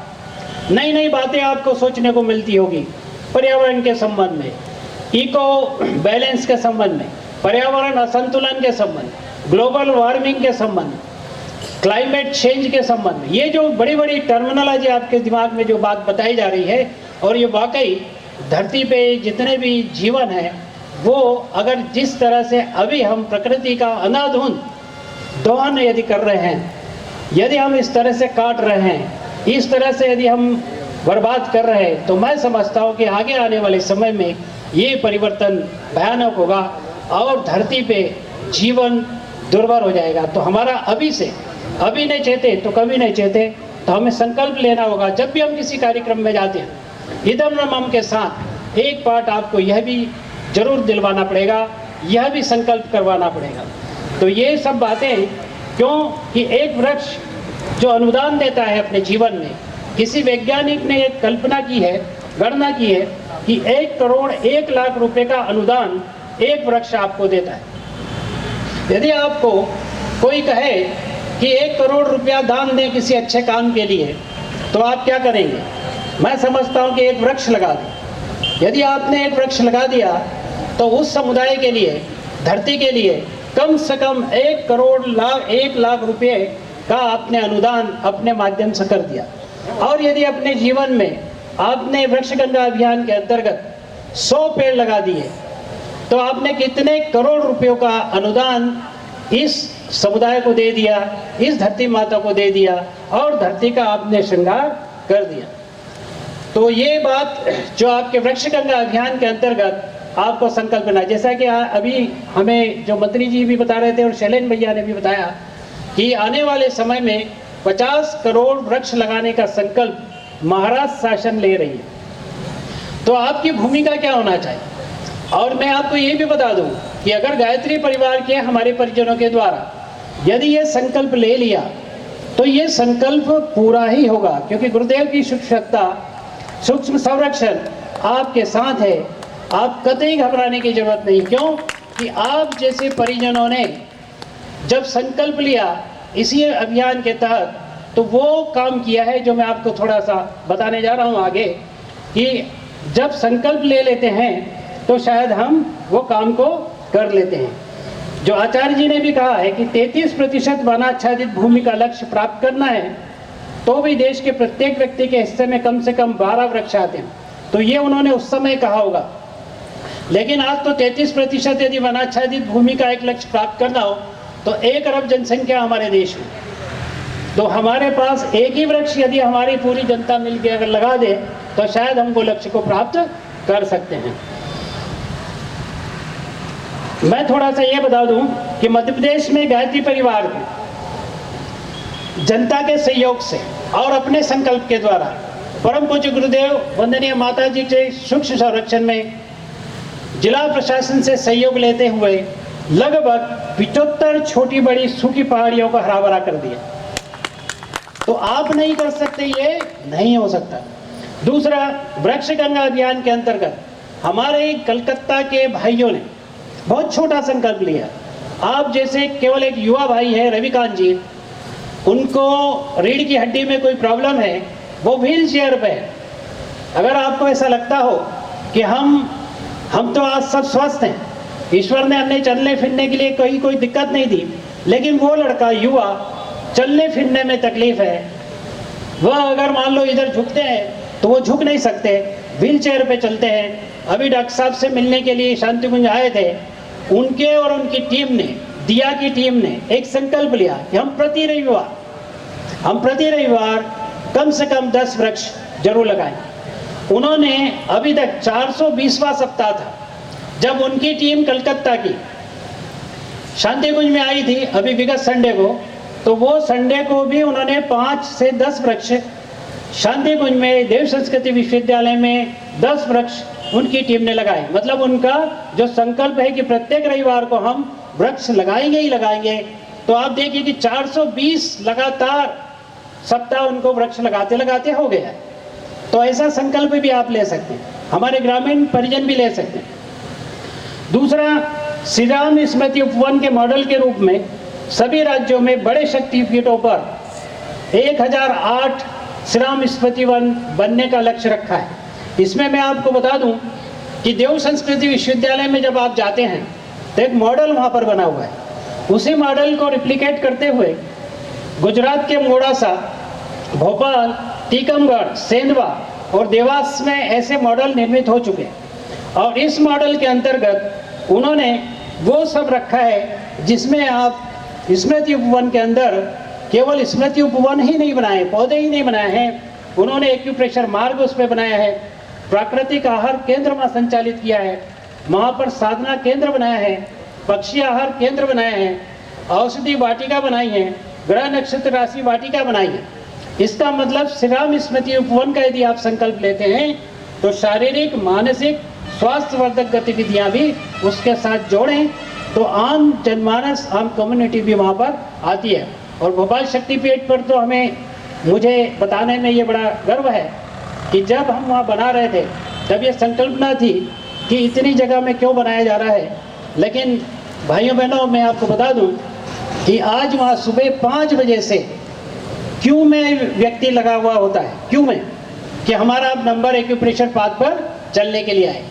नई नई बातें आपको सोचने को मिलती होगी पर्यावरण के संबंध में, इको बैलेंस के संबंध में, पर्यावरण असंतुलन के संबंध, ग्लोबल वार्मिंग के संबंध, क्लाइमेट चेंज के संबंध में। ये जो बड़ी बड़ी टर्मिनोलॉजी आपके दिमाग में जो बात बताई जा रही है, और ये वाकई धरती पे जितने भी जीवन है वो अगर जिस तरह से अभी हम प्रकृति का अनाधुन दोहन यदि कर रहे हैं, यदि हम इस तरह से काट रहे हैं, इस तरह से यदि हम बर्बाद कर रहे हैं, तो मैं समझता हूँ कि आगे आने वाले समय में ये परिवर्तन भयानक होगा और धरती पे जीवन दुर्भर हो जाएगा। तो हमारा अभी से, अभी नहीं चाहते तो कभी नहीं चाहते, तो हमें संकल्प लेना होगा। जब भी हम किसी कार्यक्रम में जाते हैं, इदम न मम के साथ एक पार्ट आपको यह भी जरूर दिलवाना पड़ेगा, यह भी संकल्प करवाना पड़ेगा। तो ये सब बातें क्यों कि एक वृक्ष जो अनुदान देता है अपने जीवन में, किसी वैज्ञानिक ने एक कल्पना की है, गणना की है कि 1 करोड़ 1 लाख रुपए का अनुदान एक वृक्ष आपको देता है। यदि आपको कोई कहे कि 1 करोड़ रुपया दान दें किसी अच्छे काम के लिए, तो आप क्या करेंगे? मैं समझता हूँ कि एक वृक्ष लगा दें। यदि आपने एक वृक्ष लगा दिया तो उस समुदाय के लिए, धरती के लिए कम से कम 1 करोड़ 1 लाख रुपये का आपने अनुदान अपने माध्यम से कर दिया। और यदि अपने जीवन में आपने वृक्ष गंगा अभियान के अंतर्गत 100 पेड़ लगा दिए, तो आपने कितने करोड़ रुपयों का अनुदान इस समुदाय को दे दिया, इस धरती माता को दे दिया, और धरती का आपने श्रृंगार कर दिया। तो ये बात जो आपके वृक्ष गंगा अभियान के अंतर्गत आपको संकल्प लेना, जैसा कि अभी हमें जो मंत्री जी भी बता रहे थे और शैलेंद्र भैया ने भी बताया कि आने वाले समय में 50 करोड़ वृक्ष लगाने का संकल्प महाराष्ट्र शासन ले रही है। तो आपकी भूमिका क्या होना चाहिए? और मैं आपको ये भी बता दूं कि अगर गायत्री परिवार के हमारे परिजनों के द्वारा यदि ये संकल्प ले लिया तो ये संकल्प पूरा ही होगा, क्योंकि गुरुदेव की सूक्ष्म संरक्षण आपके साथ है। आप कतई घबराने की जरूरत नहीं। क्यों कि आप जैसे परिजनों ने जब संकल्प लिया इसी अभियान के तहत, तो वो काम किया है जो मैं आपको थोड़ा सा बताने जा रहा हूँ आगे, कि जब संकल्प ले लेते हैं तो शायद हम वो काम को कर लेते हैं। जो आचार्य जी ने भी कहा है कि 33% वनाच्छादित भूमि का लक्ष्य प्राप्त करना है, तो भी देश के प्रत्येक व्यक्ति के हिस्से में कम से कम 12 वृक्ष आते हैं। तो ये उन्होंने उस समय कहा होगा, लेकिन आज तो 33% यदि वनाच्छादित भूमि का एक लक्ष्य प्राप्त करना हो तो 1 अरब जनसंख्या हमारे देश में, तो हमारे पास एक ही वृक्ष यदि हमारी पूरी जनता मिलकर अगर लगा दे तो शायद हम वो लक्ष्य को प्राप्त कर सकते हैं। मैं थोड़ा सा ये बता दूं कि मध्य प्रदेश में गायत्री परिवार को जनता के सहयोग से और अपने संकल्प के द्वारा परम पूज्य गुरुदेव वंदनीय माता जी के सूक्ष्म संरक्षण में जिला प्रशासन से सहयोग लेते हुए लगभग 75 छोटी बड़ी सूखी पहाड़ियों को हरा भरा कर दिया। तो आप नहीं कर सकते, ये नहीं हो सकता। दूसरा, वृक्ष गंगा अभियान के अंतर्गत हमारे कलकत्ता के भाइयों ने बहुत छोटा संकल्प लिया। आप जैसे केवल एक युवा भाई है रविकांत जी, उनको रीढ़ की हड्डी में कोई प्रॉब्लम है, वो व्हील चेयर पे है। अगर आपको ऐसा लगता हो कि हम तो आज सब स्वस्थ हैं, ईश्वर ने हमें चलने फिरने के लिए कोई दिक्कत नहीं दी, लेकिन वो लड़का युवा चलने फिरने में तकलीफ है, वह अगर मान लो इधर झुकते हैं तो वो झुक नहीं सकते, व्हील चेयर पे चलते हैं। अभी डॉक्टर साहब से मिलने के लिए शांति कुंज आए थे, उनके और उनकी टीम ने, दिया की टीम ने एक संकल्प लिया कि हम प्रति रविवार कम से कम 10 वृक्ष जरूर लगाएं। उन्होंने अभी तक 420वां सप्ताह था जब उनकी टीम कलकत्ता की शांति कुंज में आई थी अभी विगत संडे को, तो वो संडे को भी उन्होंने 5 से 10 वृक्ष शांति कुंज में देव संस्कृति विश्वविद्यालय में 10 वृक्ष उनकी टीम ने लगाए। मतलब उनका जो संकल्प है कि प्रत्येक रविवार को हम वृक्ष लगाएंगे ही लगाएंगे। तो आप देखिए कि 420 लगातार सप्ताह उनको वृक्ष लगाते लगाते हो गया। तो ऐसा संकल्प भी आप ले सकते हैं, हमारे ग्रामीण परिजन भी ले सकते हैं। दूसरा, श्री राम स्मृति उपवन के मॉडल के रूप में सभी राज्यों में बड़े शक्तिपीठों पर 1008 श्री राम स्मृति वन बनने का लक्ष्य रखा है। इसमें मैं आपको बता दूं कि देव संस्कृति विश्वविद्यालय में जब आप जाते हैं तो एक मॉडल वहाँ पर बना हुआ है। उसी मॉडल को रिप्लिकेट करते हुए गुजरात के मोड़ासा, भोपाल, टीकमगढ़, सेंधवा और देवास में ऐसे मॉडल निर्मित हो चुके हैं। और इस मॉडल के अंतर्गत उन्होंने वो सब रखा है जिसमें आप स्मृति उपवन के अंदर केवल स्मृति उपवन ही नहीं बनाए, पौधे ही नहीं बनाए हैं, उन्होंने एक्यूप्रेशर मार्ग उस पर बनाया है, प्राकृतिक आहार केंद्र वहाँ संचालित किया है, वहाँ पर साधना केंद्र बनाया है, पक्षी आहार केंद्र बनाया है, औषधि वाटिका बनाई है, ग्रह नक्षत्र राशि वाटिका बनाई है। इसका मतलब श्री राम स्मृति उपवन का यदि आप संकल्प लेते हैं तो शारीरिक मानसिक स्वास्थ्यवर्धक गतिविधियां भी उसके साथ जोड़ें तो आम जनमानस, आम कम्युनिटी भी वहाँ पर आती है। और भोपाल शक्तिपीठ पर तो मुझे बताने में ये बड़ा गर्व है कि जब हम वहाँ बना रहे थे तब ये संकल्पना थी कि इतनी जगह में क्यों बनाया जा रहा है। लेकिन भाइयों बहनों, मैं आपको बता दूं कि आज वहाँ सुबह 5 बजे से क्यों में व्यक्ति लगा हुआ होता है, क्यों में कि हमारा नंबर एक्यूप्रेशर पाथ पर चलने के लिए आए।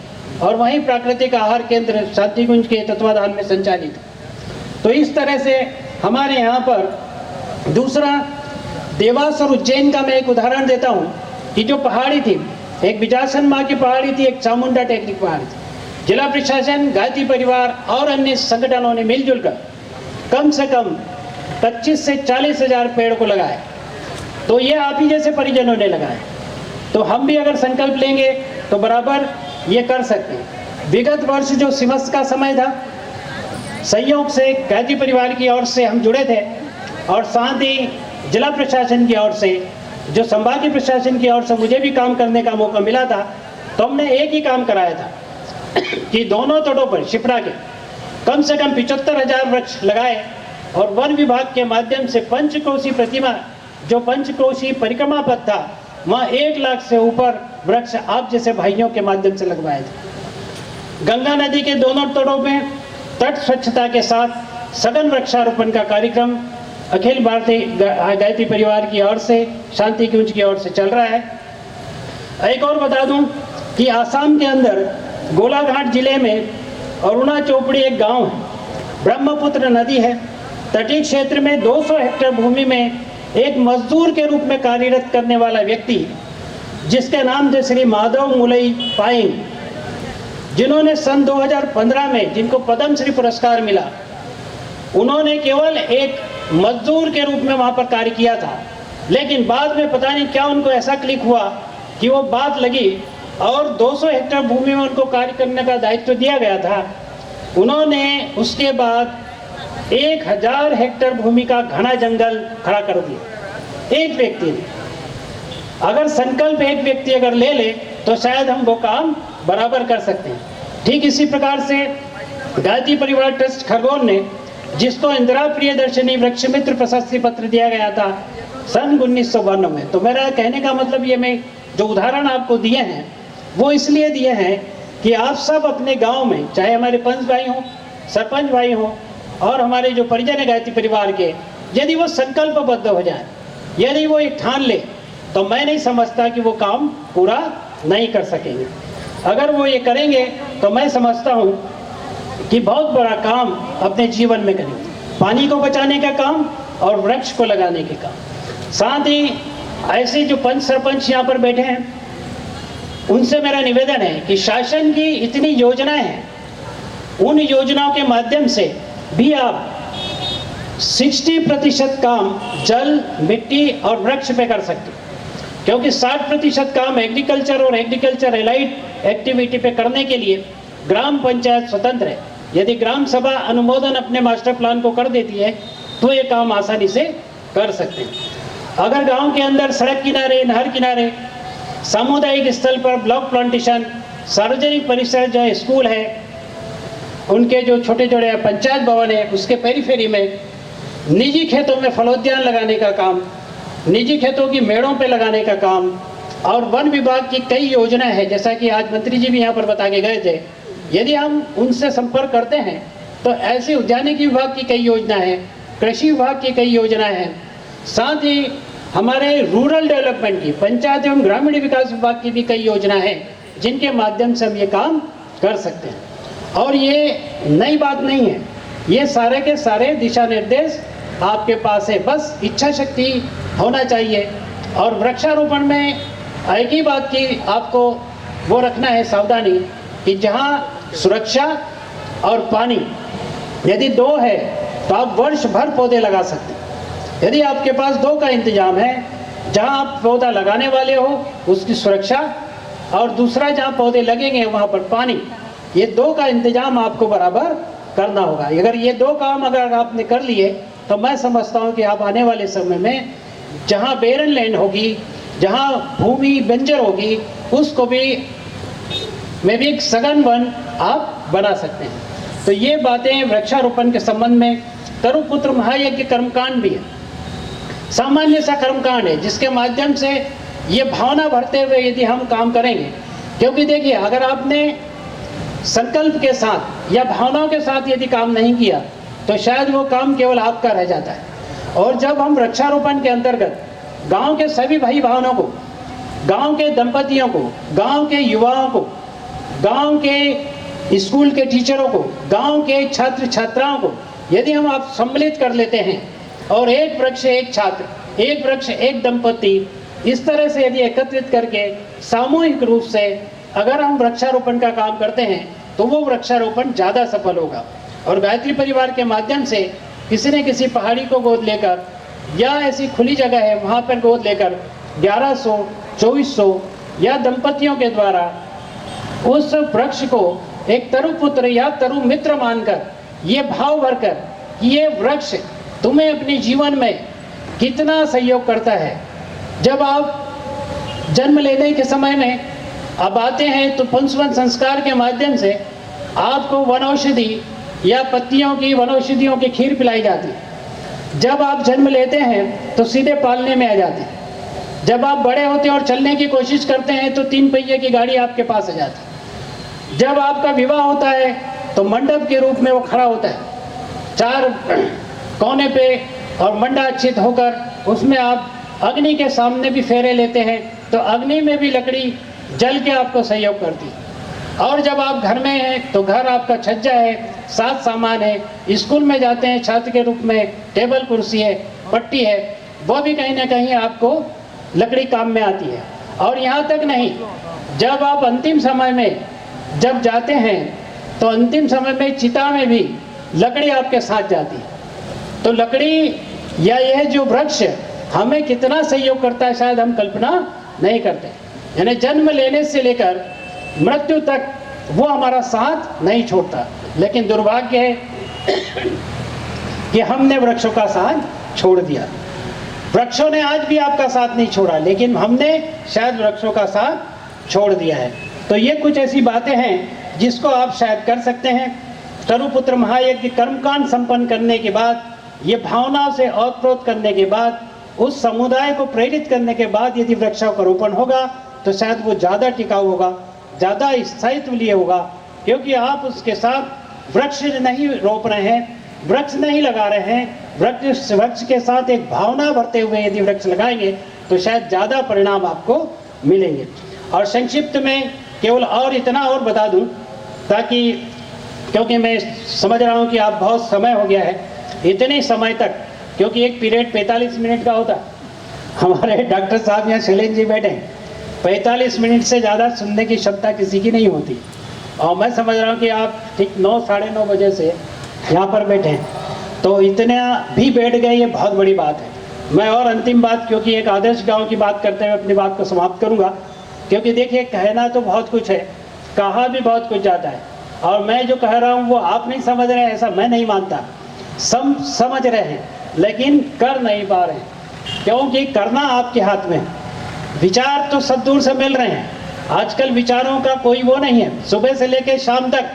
और वहीं प्राकृतिक आहार केंद्र शांति कुंज के तत्वाधान में संचालित। तो इस तरह से हमारे यहाँ पर दूसरा, देवास और उज्जैन का मैं एक उदाहरण देता हूँ कि जो पहाड़ी थी, एक बिजासन माँ की पहाड़ी थी, एक चामुंडा टेक्निक पहाड़ी थी। जिला प्रशासन, गायत्री परिवार और अन्य संगठनों ने मिलजुल कर कम से कम 25 से 40 हजार पेड़ को लगाए। तो ये आप ही जैसे परिजनों ने लगाए। तो हम भी अगर संकल्प लेंगे तो बराबर ये कर सकते हैं। विगत वर्ष जो सिमस का समय था, संयोग से गायत्री परिवार की ओर से हम जुड़े थे और साथ ही जिला प्रशासन की ओर से, जो संभागीय प्रशासन की ओर से मुझे भी काम करने का मौका मिला था। तो हमने एक ही काम कराया था कि दोनों तटों पर शिप्रा के कम से कम 75 हजार वृक्ष लगाए और वन विभाग के माध्यम से पंचकोशी प्रतिमा, जो पंचकोशी परिक्रमा पथ था, वहाँ 1 लाख से ऊपर वृक्ष आप जैसे भाइयों के माध्यम से लगवाए थे। गंगा नदी के दोनों तटों में तट स्वच्छता के साथ सघन वृक्षारोपण का कार्यक्रम अखिल भारतीय गायत्री परिवार की ओर से, शांति कुंज की ओर से चल रहा है। एक और बता दूं कि आसाम के अंदर गोलाघाट जिले में अरुणा चोपड़ी एक गांव है, ब्रह्मपुत्र नदी है, तटीय क्षेत्र में 200 हेक्टेयर भूमि में एक मजदूर के रूप में कार्यरत करने वाला व्यक्ति, जिसके नाम थे श्री माधव मुलई पाइंग, जिन्होंने सन 2015 में जिनको पद्म श्री पुरस्कार मिला, उन्होंने केवल एक मजदूर के रूप में वहाँ पर कार्य किया था। लेकिन बाद में पता नहीं क्या उनको ऐसा क्लिक हुआ कि वो बात लगी और 200 हेक्टेयर भूमि में उनको कार्य करने का दायित्व दिया गया था। उन्होंने उसके बाद 1000 हेक्टेयर भूमि का घना जंगल खड़ा कर दिया एक व्यक्ति ने। अगर संकल्प एक व्यक्ति अगर ले ले तो शायद हम वो काम बराबर कर सकते हैं। ठीक इसी प्रकार से गायत्री परिवार ट्रस्ट खरगोन ने, जिसको इंदिरा प्रियदर्शनी वृक्ष मित्र प्रशस्ति पत्र दिया गया था सन 1992 में। तो मेरा कहने का मतलब ये, मैं जो उदाहरण आपको दिए हैं वो इसलिए दिए हैं कि आप सब अपने गांव में, चाहे हमारे पंच भाई हों, सरपंच भाई हों और हमारे जो परिजन है गायत्री परिवार के, यदि वो संकल्पबद्ध हो जाए, यदि वो एक ठान ले, तो मैं नहीं समझता कि वो काम पूरा नहीं कर सकेंगे। अगर वो ये करेंगे तो मैं समझता हूँ कि बहुत बड़ा काम अपने जीवन में करेंगे, पानी को बचाने का काम और वृक्ष को लगाने के काम। साथ ही ऐसे जो पंच सरपंच यहाँ पर बैठे हैं, उनसे मेरा निवेदन है कि शासन की इतनी योजनाएं हैं, उन योजनाओं के माध्यम से भी आप 60% काम जल, मिट्टी और वृक्ष पे कर सकते हो, क्योंकि 60% काम एग्रीकल्चर और एग्रीकल्चर एलाइड एक्टिविटी पे करने के लिए ग्राम पंचायत स्वतंत्र है। यदि ग्राम सभा अनुमोदन अपने मास्टर प्लान को कर देती है तो ये काम आसानी से कर सकते हैं। अगर गांव के अंदर सड़क किनारे, नहर किनारे, सामुदायिक स्थल पर ब्लॉक प्लांटेशन, सार्वजनिक परिसर जो स्कूल है, उनके जो छोटे छोटे पंचायत भवन है, उसके पेरीफेरी में, निजी खेतों में फलोद्यान लगाने का काम, निजी खेतों की मेड़ों पे लगाने का काम, और वन विभाग की कई योजनाएं हैं, जैसा कि आज मंत्री जी भी यहाँ पर बता के गए थे। यदि हम उनसे संपर्क करते हैं तो ऐसे उद्यानिकी विभाग की कई योजनाएं हैं, कृषि विभाग की कई योजनाएं हैं, साथ ही हमारे रूरल डेवलपमेंट की, पंचायत एवं ग्रामीण विकास विभाग की भी कई योजनाएं हैं, जिनके माध्यम से हम ये काम कर सकते हैं। और ये नई बात नहीं है, ये सारे के सारे दिशा निर्देश आपके पास है, बस इच्छा शक्ति होना चाहिए। और वृक्षारोपण में एक ही बात की आपको वो रखना है सावधानी कि जहाँ सुरक्षा और पानी यदि 2 है तो आप वर्ष भर पौधे लगा सकते हैं। यदि आपके पास 2 का इंतजाम है, जहाँ आप पौधा लगाने वाले हो उसकी सुरक्षा, और दूसरा जहाँ पौधे लगेंगे वहाँ पर पानी, ये 2 का इंतजाम आपको बराबर करना होगा। अगर ये 2 काम अगर आपने कर लिए तो मैं समझता हूँ कि आप आने वाले समय में जहाँ बेरन लैंड होगी, जहाँ भूमि बंजर होगी, उसको भी में भी एक सघन वन आप बना सकते हैं। तो ये बातें वृक्षारोपण के संबंध में। तरुपुत्र महायज्ञ कर्मकांड भी है, सामान्य सा कर्मकांड है, जिसके माध्यम से ये भावना भरते हुए यदि हम काम करेंगे, क्योंकि देखिए अगर आपने संकल्प के साथ या भावनाओं के साथ यदि काम नहीं किया तो शायद वो काम केवल आपका रह जाता है। और जब हम वृक्षारोपण के अंतर्गत गांव के सभी भाई बहनों को, गांव के दंपतियों को, गांव के युवाओं को, गांव के स्कूल के टीचरों को, गांव के छात्र छात्राओं को यदि हम आप सम्मिलित कर लेते हैं और एक वृक्ष एक छात्र, एक वृक्ष एक दंपति, इस तरह से यदि एकत्रित करके सामूहिक रूप से अगर हम वृक्षारोपण का काम करते हैं तो वो वृक्षारोपण ज़्यादा सफल होगा। और गायत्री परिवार के माध्यम से किसी न किसी पहाड़ी को गोद लेकर या ऐसी खुली जगह है वहाँ पर गोद लेकर 1100, 2400 या दंपतियों के द्वारा उस वृक्ष को एक तरुपुत्र या तरु मित्र मानकर ये भाव भरकर कि ये वृक्ष तुम्हें अपने जीवन में कितना सहयोग करता है। जब आप जन्म लेने के समय में अब आते हैं तो पुंसवन संस्कार के माध्यम से आपको वनौषधि या पत्तियों की, वनौषधियों की खीर पिलाई जाती है। जब आप जन्म लेते हैं तो सीधे पालने में आ जाते हैं। जब आप बड़े होते हैं और चलने की कोशिश करते हैं तो 3 पहिए की गाड़ी आपके पास आ जाती है। जब आपका विवाह होता है तो मंडप के रूप में वो खड़ा होता है 4 कोने पे, और मंडाच्छित होकर उसमें आप अग्नि के सामने भी फेरे लेते हैं, तो अग्नि में भी लकड़ी जल के आपको सहयोग करती है। और जब आप घर में हैं तो घर आपका छज्जा है, साथ सामान है। स्कूल में जाते हैं छात्र के रूप में टेबल कुर्सी है, पट्टी है, वो भी कहीं ना कहीं आपको लकड़ी काम में आती है। और यहाँ तक नहीं, जब आप अंतिम समय में जब जाते हैं तो अंतिम समय में चिता में भी लकड़ी आपके साथ जाती है। तो लकड़ी या यह जो वृक्ष हमें कितना सहयोग करता है शायद हम कल्पना नहीं करते। यानी जन्म लेने से लेकर मृत्यु तक वो हमारा साथ नहीं छोड़ता। लेकिन दुर्भाग्य है कि हमने वृक्षों का साथ छोड़ दिया। वृक्षों ने आज भी आपका साथ नहीं छोड़ा, लेकिन हमने शायद वृक्षों का साथ छोड़ दिया है। तो ये कुछ ऐसी बातें हैं जिसको आप शायद कर सकते हैं। तरुपुत्र महायज्ञ कर्मकांड संपन्न करने के बाद, ये भावनाओं से ओतप्रोत करने के बाद, उस समुदाय को प्रेरित करने के बाद यदि वृक्षारोपण होगा तो शायद वो ज़्यादा टिकाऊ होगा, ज़्यादा स्थायित्व लिए होगा। क्योंकि आप उसके साथ वृक्ष नहीं रोप रहे हैं, वृक्ष नहीं लगा रहे हैं, वृक्ष के साथ एक भावना भरते हुए यदि वृक्ष लगाएंगे तो शायद ज़्यादा परिणाम आपको मिलेंगे। और संक्षिप्त में केवल और इतना और बता दूं, ताकि क्योंकि मैं समझ रहा हूं कि आप बहुत समय हो गया है, इतने समय तक, क्योंकि एक पीरियड 45 मिनट का होता है। हमारे डॉक्टर साहब यहाँ शैलेंद्र जी बैठे हैं, 45 मिनट से ज़्यादा सुनने की क्षमता किसी की नहीं होती। और मैं समझ रहा हूँ कि आप ठीक 9 साढ़े 9 बजे से यहाँ पर बैठे हैं, तो इतना भी बैठ गए, ये बहुत बड़ी बात है। मैं और अंतिम बात, क्योंकि एक आदर्श गांव की बात करते हुए अपनी बात को समाप्त करूँगा। क्योंकि देखिए, कहना तो बहुत कुछ है, कहा भी बहुत कुछ जाता है, और मैं जो कह रहा हूँ वो आप नहीं समझ रहे हैं ऐसा मैं नहीं मानता। समझ रहे हैं लेकिन कर नहीं पा रहे हैं, क्योंकि करना आपके हाथ में है। विचार तो सब दूर से मिल रहे हैं, आजकल विचारों का कोई वो नहीं है। सुबह से लेकर शाम तक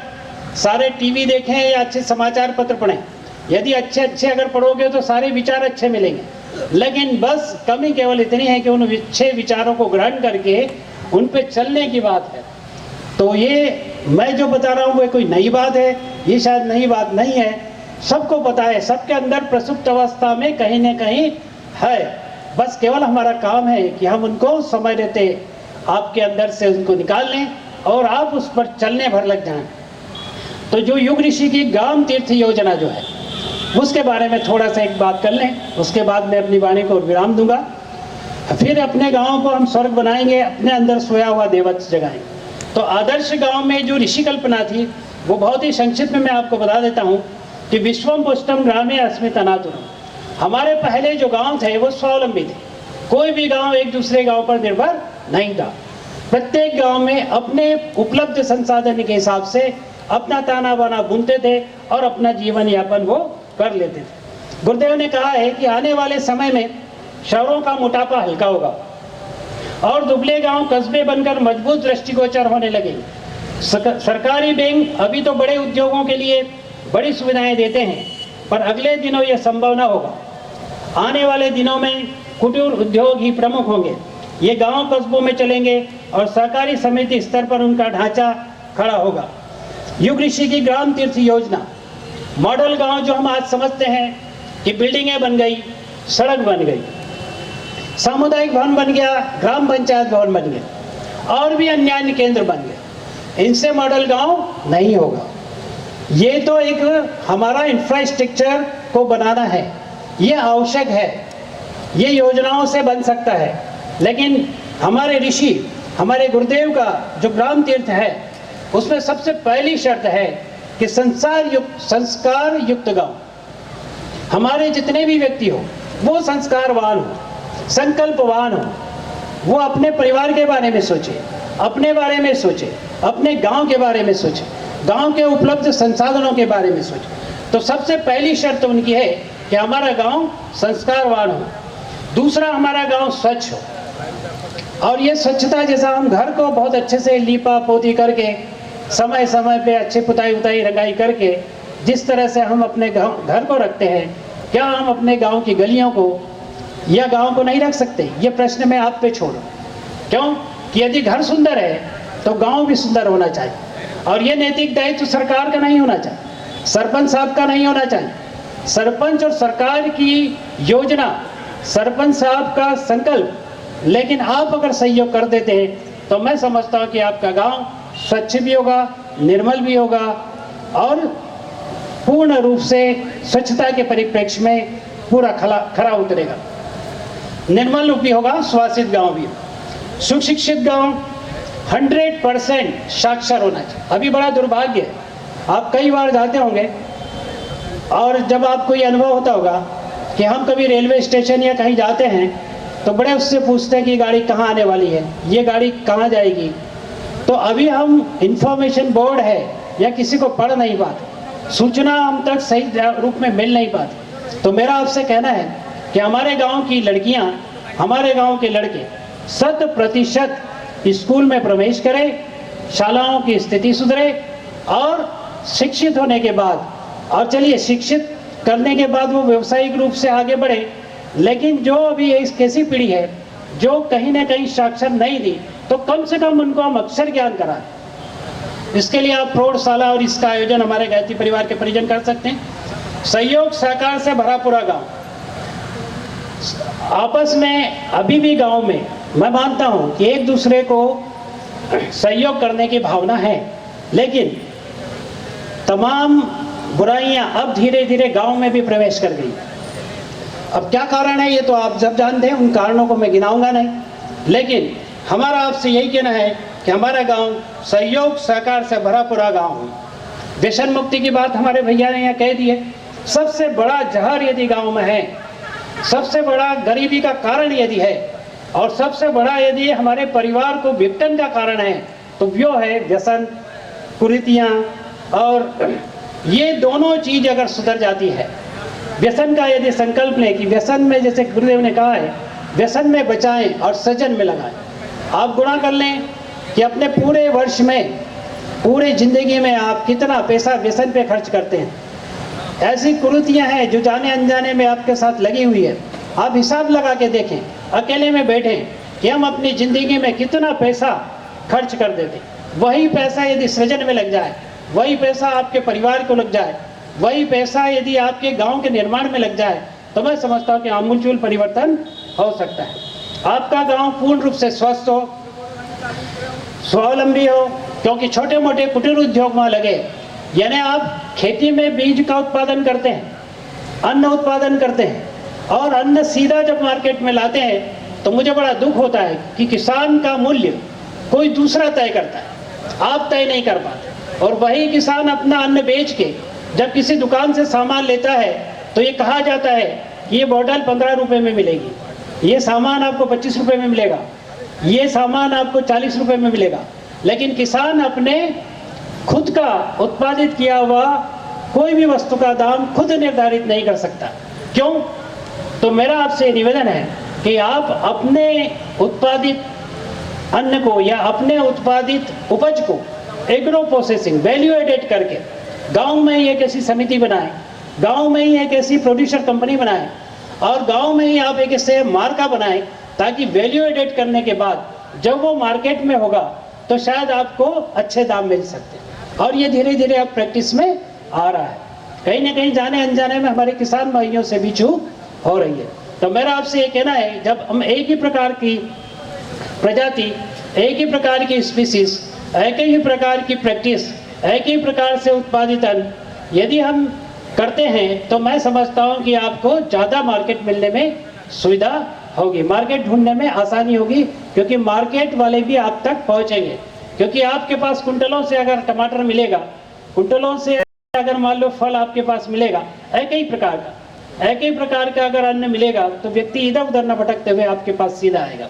सारे टीवी देखें या अच्छे समाचार पत्र पढ़ें, यदि अच्छे अगर पढ़ोगे तो सारे विचार अच्छे मिलेंगे। लेकिन बस कमी केवल इतनी है कि उन अच्छे विचारों को ग्रहण करके उन पे चलने की बात है। तो ये मैं जो बता रहा हूँ वो कोई नई बात है, ये शायद नई बात नहीं है, सबको पता है, सबके अंदर प्रसुप्त अवस्था में कहीं न कहीं है। बस केवल हमारा काम है कि हम उनको समय रहते आपके अंदर से उनको निकाल लें और आप उस पर चलने भर लग जाएं। तो जो युग ऋषि की ग्राम तीर्थ योजना जो है उसके बारे में थोड़ा सा एक बात कर लें, उसके बाद मैं अपनी वाणी को विराम दूंगा। फिर अपने गाँव को हम स्वर्ग बनाएंगे, अपने अंदर सोया हुआ देवत्व जगाएंगे। तो आदर्श गांव में जो ऋषि कल्पना थी वो बहुत ही संक्षिप्त में मैं आपको बता देता हूं कि विश्वम पुष्टम ग्रामे अस्मित अनातुरम। हमारे पहले जो गांव थे वो स्वावलंबी थे, कोई भी गांव एक दूसरे गांव पर निर्भर नहीं था। प्रत्येक गांव में अपने उपलब्ध संसाधन के हिसाब से अपना ताना बाना बुनते थे और अपना जीवन यापन वो कर लेते थे। गुरुदेव ने कहा है कि आने वाले समय में शहरों का मोटापा हल्का होगा और दुबले गांव कस्बे बनकर मजबूत दृष्टिगोचर होने लगे। सरकारी बैंक अभी तो बड़े उद्योगों के लिए बड़ी सुविधाएं देते हैं, पर अगले दिनों यह संभव न होगा। आने वाले दिनों में कुटीर उद्योग ही प्रमुख होंगे, ये गांव कस्बों में चलेंगे और सहकारी समिति स्तर पर उनका ढांचा खड़ा होगा। युग ऋषि की ग्राम तीर्थ योजना, मॉडल गांव जो हम आज समझते हैं कि बिल्डिंगें बन गई, सड़क बन गई, सामुदायिक भवन बन गया, ग्राम पंचायत भवन बन गया और भी अन्य केंद्र बन गए, इनसे मॉडल गांव नहीं होगा। ये तो एक हमारा इंफ्रास्ट्रक्चर को बनाना है, ये आवश्यक है, ये योजनाओं से बन सकता है। लेकिन हमारे ऋषि, हमारे गुरुदेव का जो ग्राम तीर्थ है उसमें सबसे पहली शर्त है कि संस्कार युक्त गांव। हमारे जितने भी व्यक्ति हो वो संस्कारवान हो, संकल्पवान हो, वो अपने परिवार के बारे में सोचे, अपने बारे में सोचे, अपने गांव के बारे में सोचे, गांव के उपलब्ध संसाधनों के बारे में सोचे। तो सबसे पहली शर्त उनकी है कि हमारा गांव संस्कारवान हो। दूसरा, हमारा गांव स्वच्छ हो। और ये स्वच्छता, जैसा हम घर को बहुत अच्छे से लीपा पोती करके समय समय पे अच्छी पुताई उताई रंगाई करके जिस तरह से हम अपने घर को रखते हैं, क्या हम अपने गांव की गलियों को या गांव को नहीं रख सकते? ये प्रश्न मैं आप पे छोड़ूं। क्यों कि यदि घर सुंदर है तो गांव भी सुंदर होना चाहिए, और ये नैतिक दायित्व सरकार का नहीं होना चाहिए, सरपंच साहब का नहीं होना चाहिए। सरपंच और सरकार की योजना, सरपंच साहब का संकल्प, लेकिन आप अगर सहयोग कर देते हैं तो मैं समझता हूँ कि आपका गांव स्वच्छ भी होगा, निर्मल भी होगा, और पूर्ण रूप से स्वच्छता के परिप्रेक्ष्य में पूरा खरा उतरेगा। निर्मल भी होगा, स्वासित गांव भी, सुशिक्षित गांव, 100% साक्षर होना चाहिए। अभी बड़ा दुर्भाग्य है, आप कई बार जाते होंगे और जब आपको ये अनुभव होता होगा कि हम कभी रेलवे स्टेशन या कहीं जाते हैं तो बड़े उससे पूछते हैं कि गाड़ी कहाँ आने वाली है, ये गाड़ी कहाँ जाएगी। तो अभी हम इंफॉर्मेशन बोर्ड है या किसी को पढ़ नहीं पाते, सूचना हम तक सही रूप में मिल नहीं पाती। तो मेरा आपसे कहना है कि हमारे गांव की लड़कियां, हमारे गांव के लड़के 100% स्कूल में प्रवेश करें, शालाओं की स्थिति सुधरे, और शिक्षित होने के बाद, और चलिए शिक्षित करने के बाद वो व्यावसायिक रूप से आगे बढ़े। लेकिन जो अभी एक ऐसी पीढ़ी है जो कहीं ना कहीं साक्षर नहीं थी, तो कम से कम उनको हम अक्षर ज्ञान कराएं। इसके लिए आप प्रौढ़शाला और इसका आयोजन हमारे गायत्री परिवार के परिजन कर सकते हैं। सहयोग सहकार से भरा पूरा गांव, आपस में अभी भी गांव में मैं मानता हूं कि एक दूसरे को सहयोग करने की भावना है, लेकिन तमाम बुराइयां अब धीरे धीरे गांव में भी प्रवेश कर गई। अब क्या कारण है ये तो आप सब जानते हैं, उन कारणों को मैं गिनाऊंगा नहीं, लेकिन हमारा आपसे यही कहना है कि हमारा गांव सहयोग सहकार से भरा पूरा गांव है। व्यसन मुक्ति की बात हमारे भैया ने यहाँ कह दी है। सबसे बड़ा जहर यदि गांव में है, सबसे बड़ा गरीबी का कारण यदि है, और सबसे बड़ा यदि हमारे परिवार को विघटन का कारण है, तो वो है व्यसन, कुरीतियाँ। और ये दोनों चीज अगर सुधर जाती है, व्यसन का यदि संकल्प लें कि व्यसन में, जैसे गुरुदेव ने कहा है, व्यसन में बचाएं और सृजन में लगाएं। आप गुणा कर लें कि अपने पूरे वर्ष में, पूरे जिंदगी में आप कितना पैसा व्यसन पे खर्च करते हैं। ऐसी कुरीतियां हैं जो जाने अनजाने में आपके साथ लगी हुई है। आप हिसाब लगा के देखें, अकेले में बैठें कि हम अपनी जिंदगी में कितना पैसा खर्च कर देते। वही पैसा यदि सृजन में लग जाए, वही पैसा आपके परिवार को लग जाए, वही पैसा यदि आपके गांव के निर्माण में लग जाए, तो मैं समझता हूँ कि आमूलचूल परिवर्तन हो सकता है। आपका गांव पूर्ण रूप से स्वस्थ हो, स्वावलंबी हो, क्योंकि छोटे मोटे कुटीर उद्योग वहाँ लगे। यानी आप खेती में बीज का उत्पादन करते हैं, अन्न उत्पादन करते हैं, और अन्न सीधा जब मार्केट में लाते हैं तो मुझे बड़ा दुख होता है कि किसान का मूल्य कोई दूसरा तय करता है, आप तय नहीं कर पाते। और वही किसान अपना अन्न बेच के जब किसी दुकान से सामान लेता है तो ये कहा जाता है कि ये बोतल 15 रुपए में मिलेगी, ये सामान आपको 25 रुपए में मिलेगा, ये सामान आपको 40 रुपए में मिलेगा। लेकिन किसान अपने खुद का उत्पादित किया हुआ कोई भी वस्तु का दाम खुद निर्धारित नहीं कर सकता। क्यों? तो मेरा आपसे निवेदन है कि आप अपने उत्पादित अन्न को या अपने उत्पादित उपज को एग्रो प्रोसेसिंग, वैल्यू एडेड करके गांव में ही एक ऐसी समिति बनाएं, गांव में ही एक ऐसी प्रोड्यूसर कंपनी बनाएं, और गांव में ही आप एक ऐसे मार्का बनाएं, ताकि वैल्यू एडेड करने के बाद जब वो मार्केट में होगा तो शायद आपको अच्छे दाम मिल सकते हैं। और ये धीरे धीरे अब प्रैक्टिस में आ रहा है। कहीं ना कहीं जाने अनजाने में हमारे किसान भाइयों से भी चूक हो रही है। तो मेरा आपसे ये कहना है, जब हम एक ही प्रकार की प्रजाति, एक ही प्रकार की स्पीसीज, एक ही प्रकार की प्रैक्टिस, एक ही प्रकार से उत्पादित अन्न यदि हम करते हैं तो मैं समझता हूँ कि आपको ज़्यादा मार्केट मिलने में सुविधा होगी, मार्केट ढूंढने में आसानी होगी, क्योंकि मार्केट वाले भी आप तक पहुँचेंगे। क्योंकि आपके पास कुंटलों से अगर टमाटर मिलेगा, कुंटलों से अगर मान लो फल आपके पास मिलेगा, एक ही प्रकार का अगर अन्न मिलेगा, तो व्यक्ति इधर उधर न भटकते हुए आपके पास सीधा आएगा।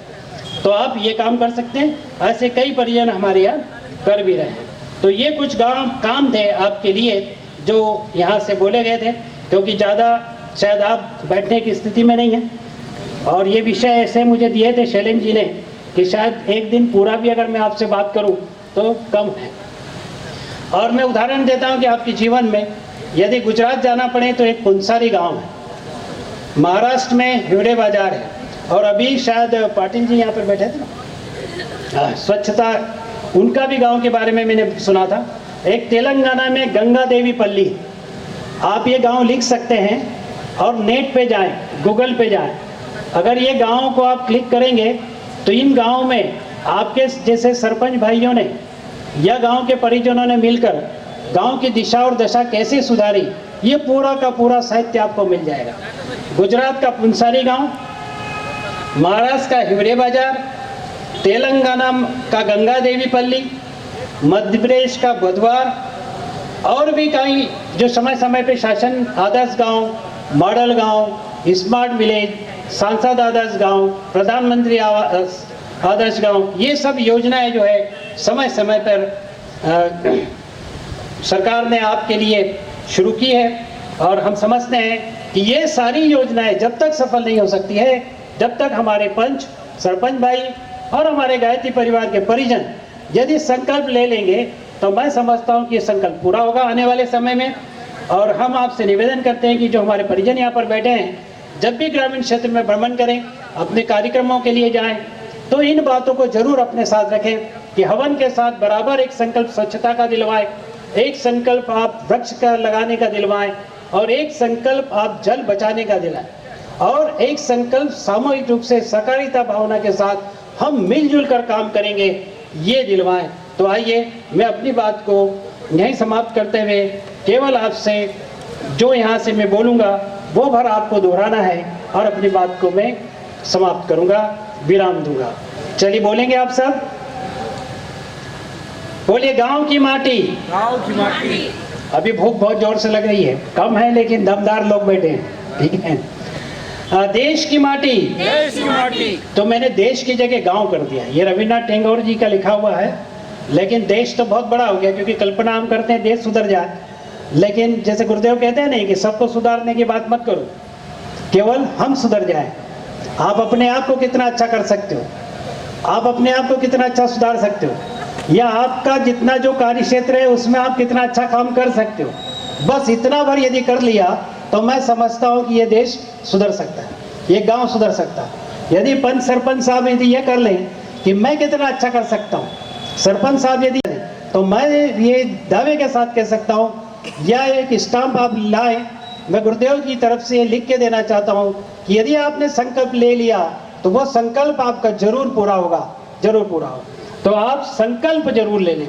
तो आप ये काम कर सकते हैं, ऐसे कई परिजन हमारे यहाँ कर भी रहे हैं। तो ये कुछ काम थे आपके लिए जो यहाँ से बोले गए थे, क्योंकि ज़्यादा शायद आप बैठने की स्थिति में नहीं हैं। और ये विषय ऐसे मुझे दिए थे शैलेंद्र जी ने कि शायद एक दिन पूरा भी अगर मैं आपसे बात करूं तो कम है। और मैं उदाहरण देता हूं कि आपके जीवन में यदि गुजरात जाना पड़े तो एक कुंसारी गांव है, महाराष्ट्र में हिवरे बाजार है, और अभी शायद पाटिल जी यहाँ पर बैठे थे ना, स्वच्छता उनका भी गांव के बारे में मैंने सुना था। एक तेलंगाना में गंगा देवी पल्ली, आप ये गांव लिख सकते हैं और नेट पे जाएं, गूगल पे जाएं। अगर ये गांव को आप क्लिक करेंगे तो इन गांव में आपके जैसे सरपंच भाइयों ने या गांव के परिजनों ने मिलकर गांव की दिशा और दशा कैसे सुधारी, ये पूरा का पूरा साहित्य आपको मिल जाएगा। गुजरात का पुंसारी गांव, महाराष्ट्र का हिवरे बाजार, तेलंगाना का गंगा देवी पल्ली, मध्य प्रदेश का बुधवार, और भी कई जो समय समय पे शासन आदर्श गांव, मॉडल गांव, स्मार्ट विलेज, सांसद आदर्श गांव, प्रधानमंत्री आदर्श गांव, ये सब योजनाएं जो है समय समय पर सरकार ने आपके लिए शुरू की है। और हम समझते हैं कि ये सारी योजनाएं जब तक सफल नहीं हो सकती है, जब तक हमारे पंच, सरपंच भाई और हमारे गायत्री परिवार के परिजन यदि संकल्प ले लेंगे तो मैं समझता हूं कि ये संकल्प पूरा होगा आने वाले समय में। और हम आपसे निवेदन करते हैं कि जो हमारे परिजन यहाँ पर बैठे हैं, जब भी ग्रामीण क्षेत्र में भ्रमण करें, अपने कार्यक्रमों के लिए जाएं, तो इन बातों को जरूर अपने साथ रखें कि हवन के साथ बराबर एक संकल्प स्वच्छता का दिलवाएं, एक संकल्प आप वृक्ष का लगाने का दिलवाएं, और एक संकल्प आप जल बचाने का दिलाएं, और एक संकल्प सामूहिक रूप से सहकारिता भावना के साथ हम मिलजुल कर काम करेंगे, ये दिलवाएं। तो आइए मैं अपनी बात को यहीं समाप्त करते हुए केवल आपसे जो यहाँ से मैं बोलूँगा वो भर आपको दोहराना है और अपनी बात को मैं समाप्त करूँगा, विराम दूंगा। चलिए बोलेंगे आप सब, बोलिए गांव की माटी, गाँव की माटी। अभी भूख बहुत जोर से लग रही है, कम है लेकिन दमदार लोग बैठे हैं, ठीक है। देश की माटी, देश की माटी। तो मैंने देश की जगह गांव कर दिया। ये रविन्द्रनाथ टैगोर जी का लिखा हुआ है, लेकिन देश तो बहुत बड़ा हो गया, क्योंकि कल्पना हम करते हैं देश सुधर जाए, लेकिन जैसे गुरुदेव कहते हैं नहीं कि सबको सुधारने की बात मत करो, केवल हम सुधर जाएं। आप अपने आप को कितना अच्छा कर सकते हो, आप अपने आप को कितना अच्छा सुधार सकते हो, या आपका जितना जो कार्य क्षेत्र है उसमें आप कितना अच्छा काम कर सकते हो, बस इतना भर यदि कर लिया तो मैं समझता हूँ कि ये देश सुधर सकता है, ये गांव सुधर सकता है। यदि पंच सरपंच साहब यदि ये कर लें कि मैं कितना अच्छा कर सकता हूँ, सरपंच साहब यदि, तो मैं ये दावे के साथ कह सकता हूँ, या एक स्टाम्प आप लाएं, मैं गुरुदेव की तरफ से लिख के देना चाहता हूँ कि यदि आपने संकल्प ले लिया तो वो संकल्प आपका जरूर पूरा होगा, जरूर पूरा होगा। तो आप संकल्प जरूर ले लें।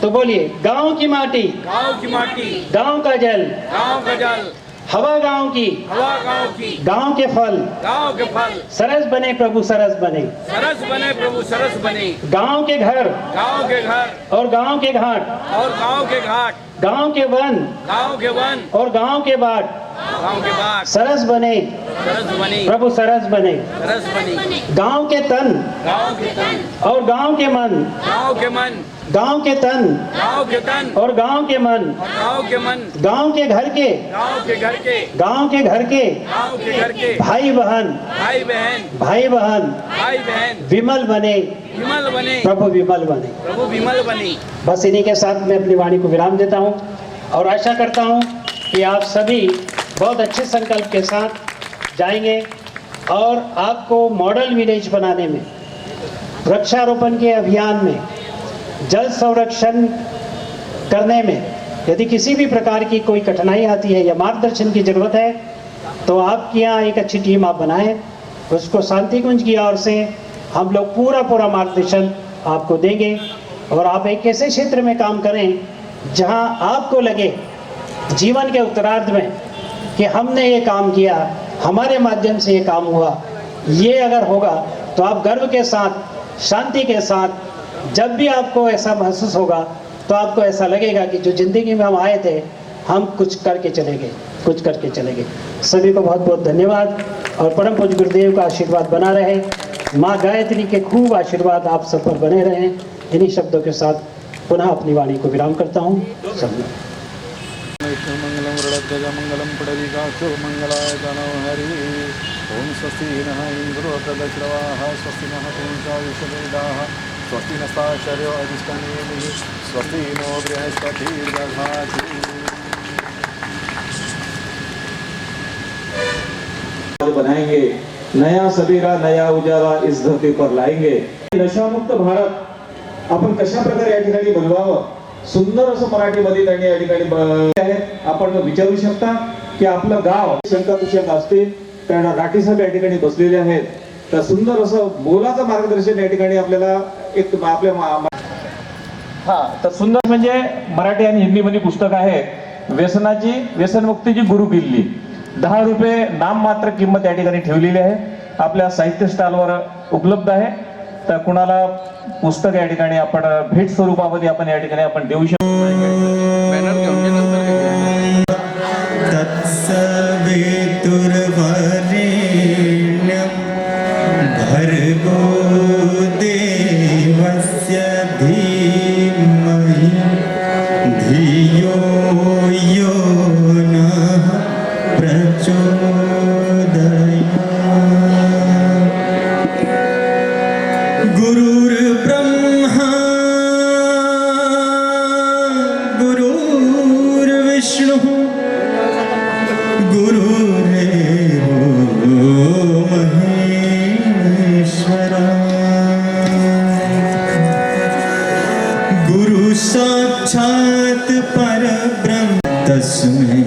तो बोलिए गांव की माटी, गाँव की माटी, गांव का जल, गाँव का जल, हवा गांव की, हवा गाँव की, गांव के फल, गाँव के फल, सरस बने प्रभु सरस बने, सरस बने प्रभु सरस बने, गांव के घर गाँव के घर और गांव के घाट, और गाँव के घाट, गांव के वन गाँव के वन और गांव के बाट, गाँव के बाट, सरस बने सरस बने प्रभु सरस बने, सरस बने, गांव के तन गाँव के तन, और गांव के मन, गाँव के मन, गांव के तन गाँव के तन, और गांव के मन, और गाँव के मन, गांव के घर के, गाँव के घर के, गांव के घर के गाँव के घर के, भाई बहन, भाई बहन, भाई बहन भाई बहन, विमल बने विमल बने प्रभु विमल बने। प्रभु विमल बने। बस इन्हीं के साथ मैं अपनी वाणी को विराम देता हूँ और आशा करता हूँ कि आप सभी बहुत अच्छे संकल्प के साथ जाएंगे और आपको मॉडल विलेज बनाने में, वृक्षारोपण के अभियान में, जल संरक्षण करने में यदि किसी भी प्रकार की कोई कठिनाई आती है या मार्गदर्शन की जरूरत है तो आपके यहाँ एक अच्छी टीम आप बनाएं, उसको शांति कुंज की ओर से हम लोग पूरा मार्गदर्शन आपको देंगे और आप एक ऐसे क्षेत्र में काम करें जहां आपको लगे जीवन के उत्तरार्ध में कि हमने ये काम किया, हमारे माध्यम से ये काम हुआ। ये अगर होगा तो आप गर्व के साथ, शांति के साथ, जब भी आपको ऐसा महसूस होगा तो आपको ऐसा लगेगा कि जो ज़िंदगी में हम आए थे हम कुछ करके चले गए, कुछ करके चले गए। सभी को बहुत बहुत धन्यवाद और परम पूज्य गुरुदेव का आशीर्वाद बना रहे, माँ गायत्री के खूब आशीर्वाद आप सब पर बने रहें। इन्हीं शब्दों के साथ पुनः अपनी वाणी को विराम करता हूँ। सब मंगलम वृणध्वज मंगलम पुंडरीकाक्षो मंगलाय तनो हरि। ओम स्वस्ति नः इंद्रो प्रदक्षिणवाः स्वस्ति नः पूषा विश्ववेदाः स्वस्ति नस्ताक्षर्यो अधिष्ठानेमिः स्वस्ति नो बृहस्पतिर्दधातु। बनाएंगे, नया सवेरा नया उजाला इस धरती पर लाएंगे. नशामुक्त भारत आपण कशा प्रकारे या ठिकाणी बनवावं, सुंदर असं मराठीमध्ये त्यांनी या ठिकाणी आपण विचारू शकता की आपलं गाव शंका कुशंका असतील कारण राठी साहेब या ठिकाणी बसलेले आहेत. तर सुंदर असं मोलाचं मार्गदर्शन या ठिकाणी आपल्याला एक आपल्या तर सुंदर म्हणजे मराठी आणि हिंदी मध्ये पुस्तक आहे. व्यसनमुक्तीची गुरु किल्ली. 10 रुपये नाममात्र किंमत या ठिकाणी ठेवलेली आहे. आपल्या साहित्य स्टॉलवर उपलब्ध आहे. तर कुणाला पुस्तक या ठिकाणी आपण भेट स्वरूपामध्ये आपण या ठिकाणी आपण देऊ शकतो. बॅनर घेऊन गेल्यानंतर भर्गो देवस्य धीमहि धियो यो नः प्रचोदयात्. गुरुर्ब्रह्मा गुरुर्विष्णुः गुरुरेवो महेश्वरः. गुरु साक्षात् परब्रह्म तस्मै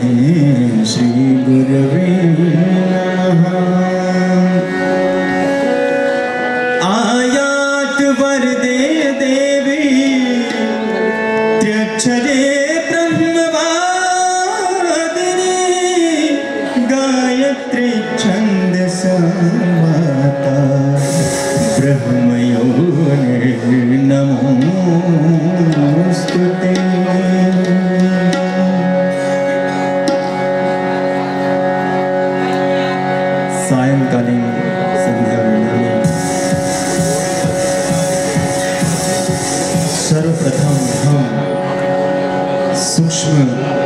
श्री गुरवे नमः. आयात वरदे देवी त्र्यक्षरे ब्रह्मवादिनी गायत्री छन्दसा माता ब्रह्मयोनिर्नमोऽस्तुते. सायंकालीन संध्या वेळी सर्वप्रथम हम सूक्ष्म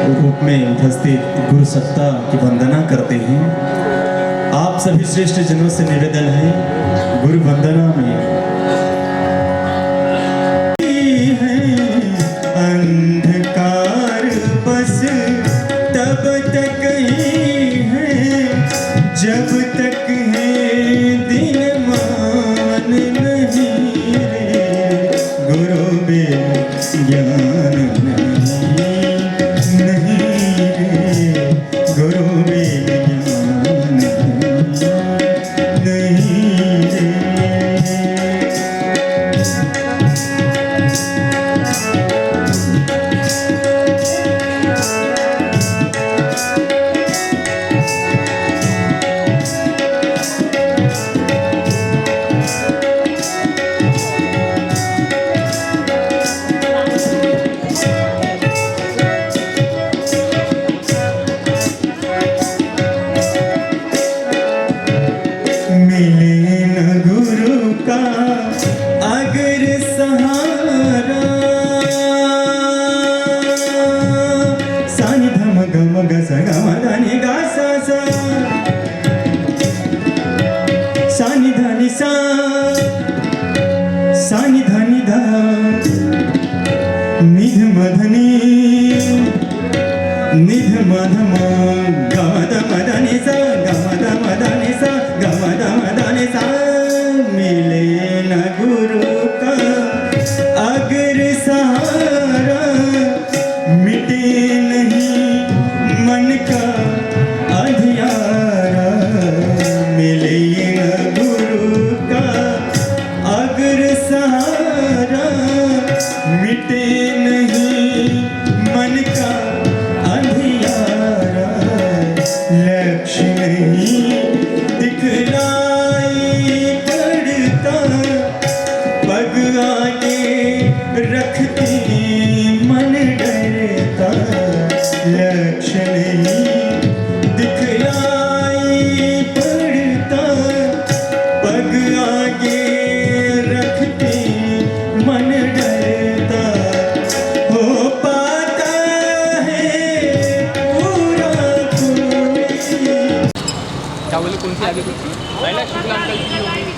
रूप में उपस्थित गुरु सत्ता की वंदना करते हैं. आप सभी श्रेष्ठ जनों से निवेदन है गुरु वंदना में अंधकार बस तब तक ही है जब तक है दिन मान नहीं रे. गुरु बे ज्ञान नहीं रे. गुरु बे ज्ञान नहीं रे. मिले न गुरु का अगर सहारा. सानि धम गम गस गम धनि गा सा सा. सानि धनि सा सानि धनि धा. निध मधनि निध मधम गमद मदनि सा गमद मदनि सा गमद मदनि सा. मिले न गुरु का अगर सहारा मिटे नहीं मन का अंधियारा. मिले न गुरु का अगर सहारा मिटे नहीं मन का अंधियारा. लक्ष्य नहीं दिखलाई पड़ता पग आगे रखते मन डरता. लक्ष्य नहीं दिखलाई पड़ता पग आगे रखते मन डरता. हो पाता है पूरा कोई. क्या बोले कौन सी आगे कुछ पहला शुक्ला अंकल की होगी.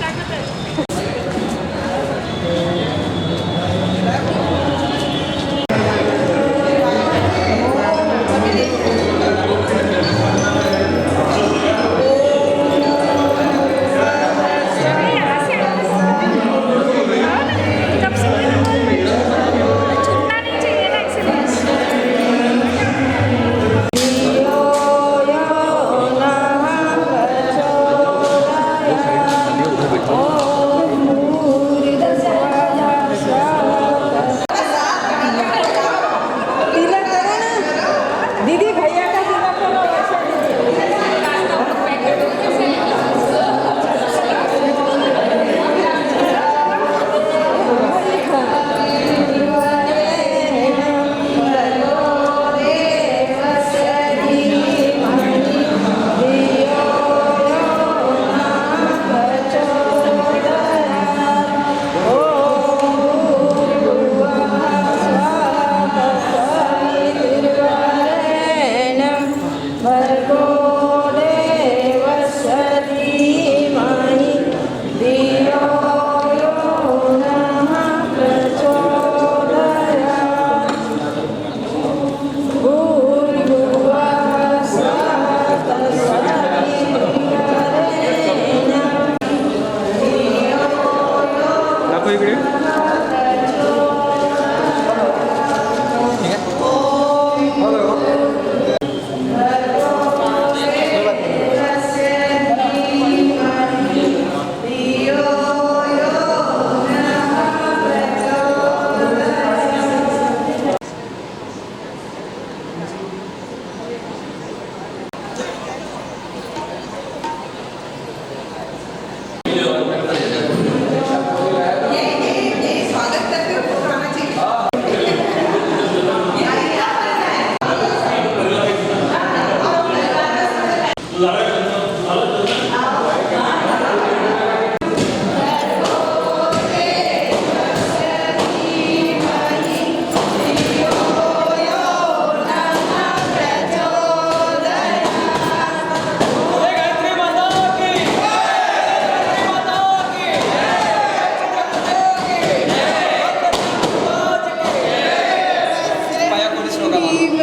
देव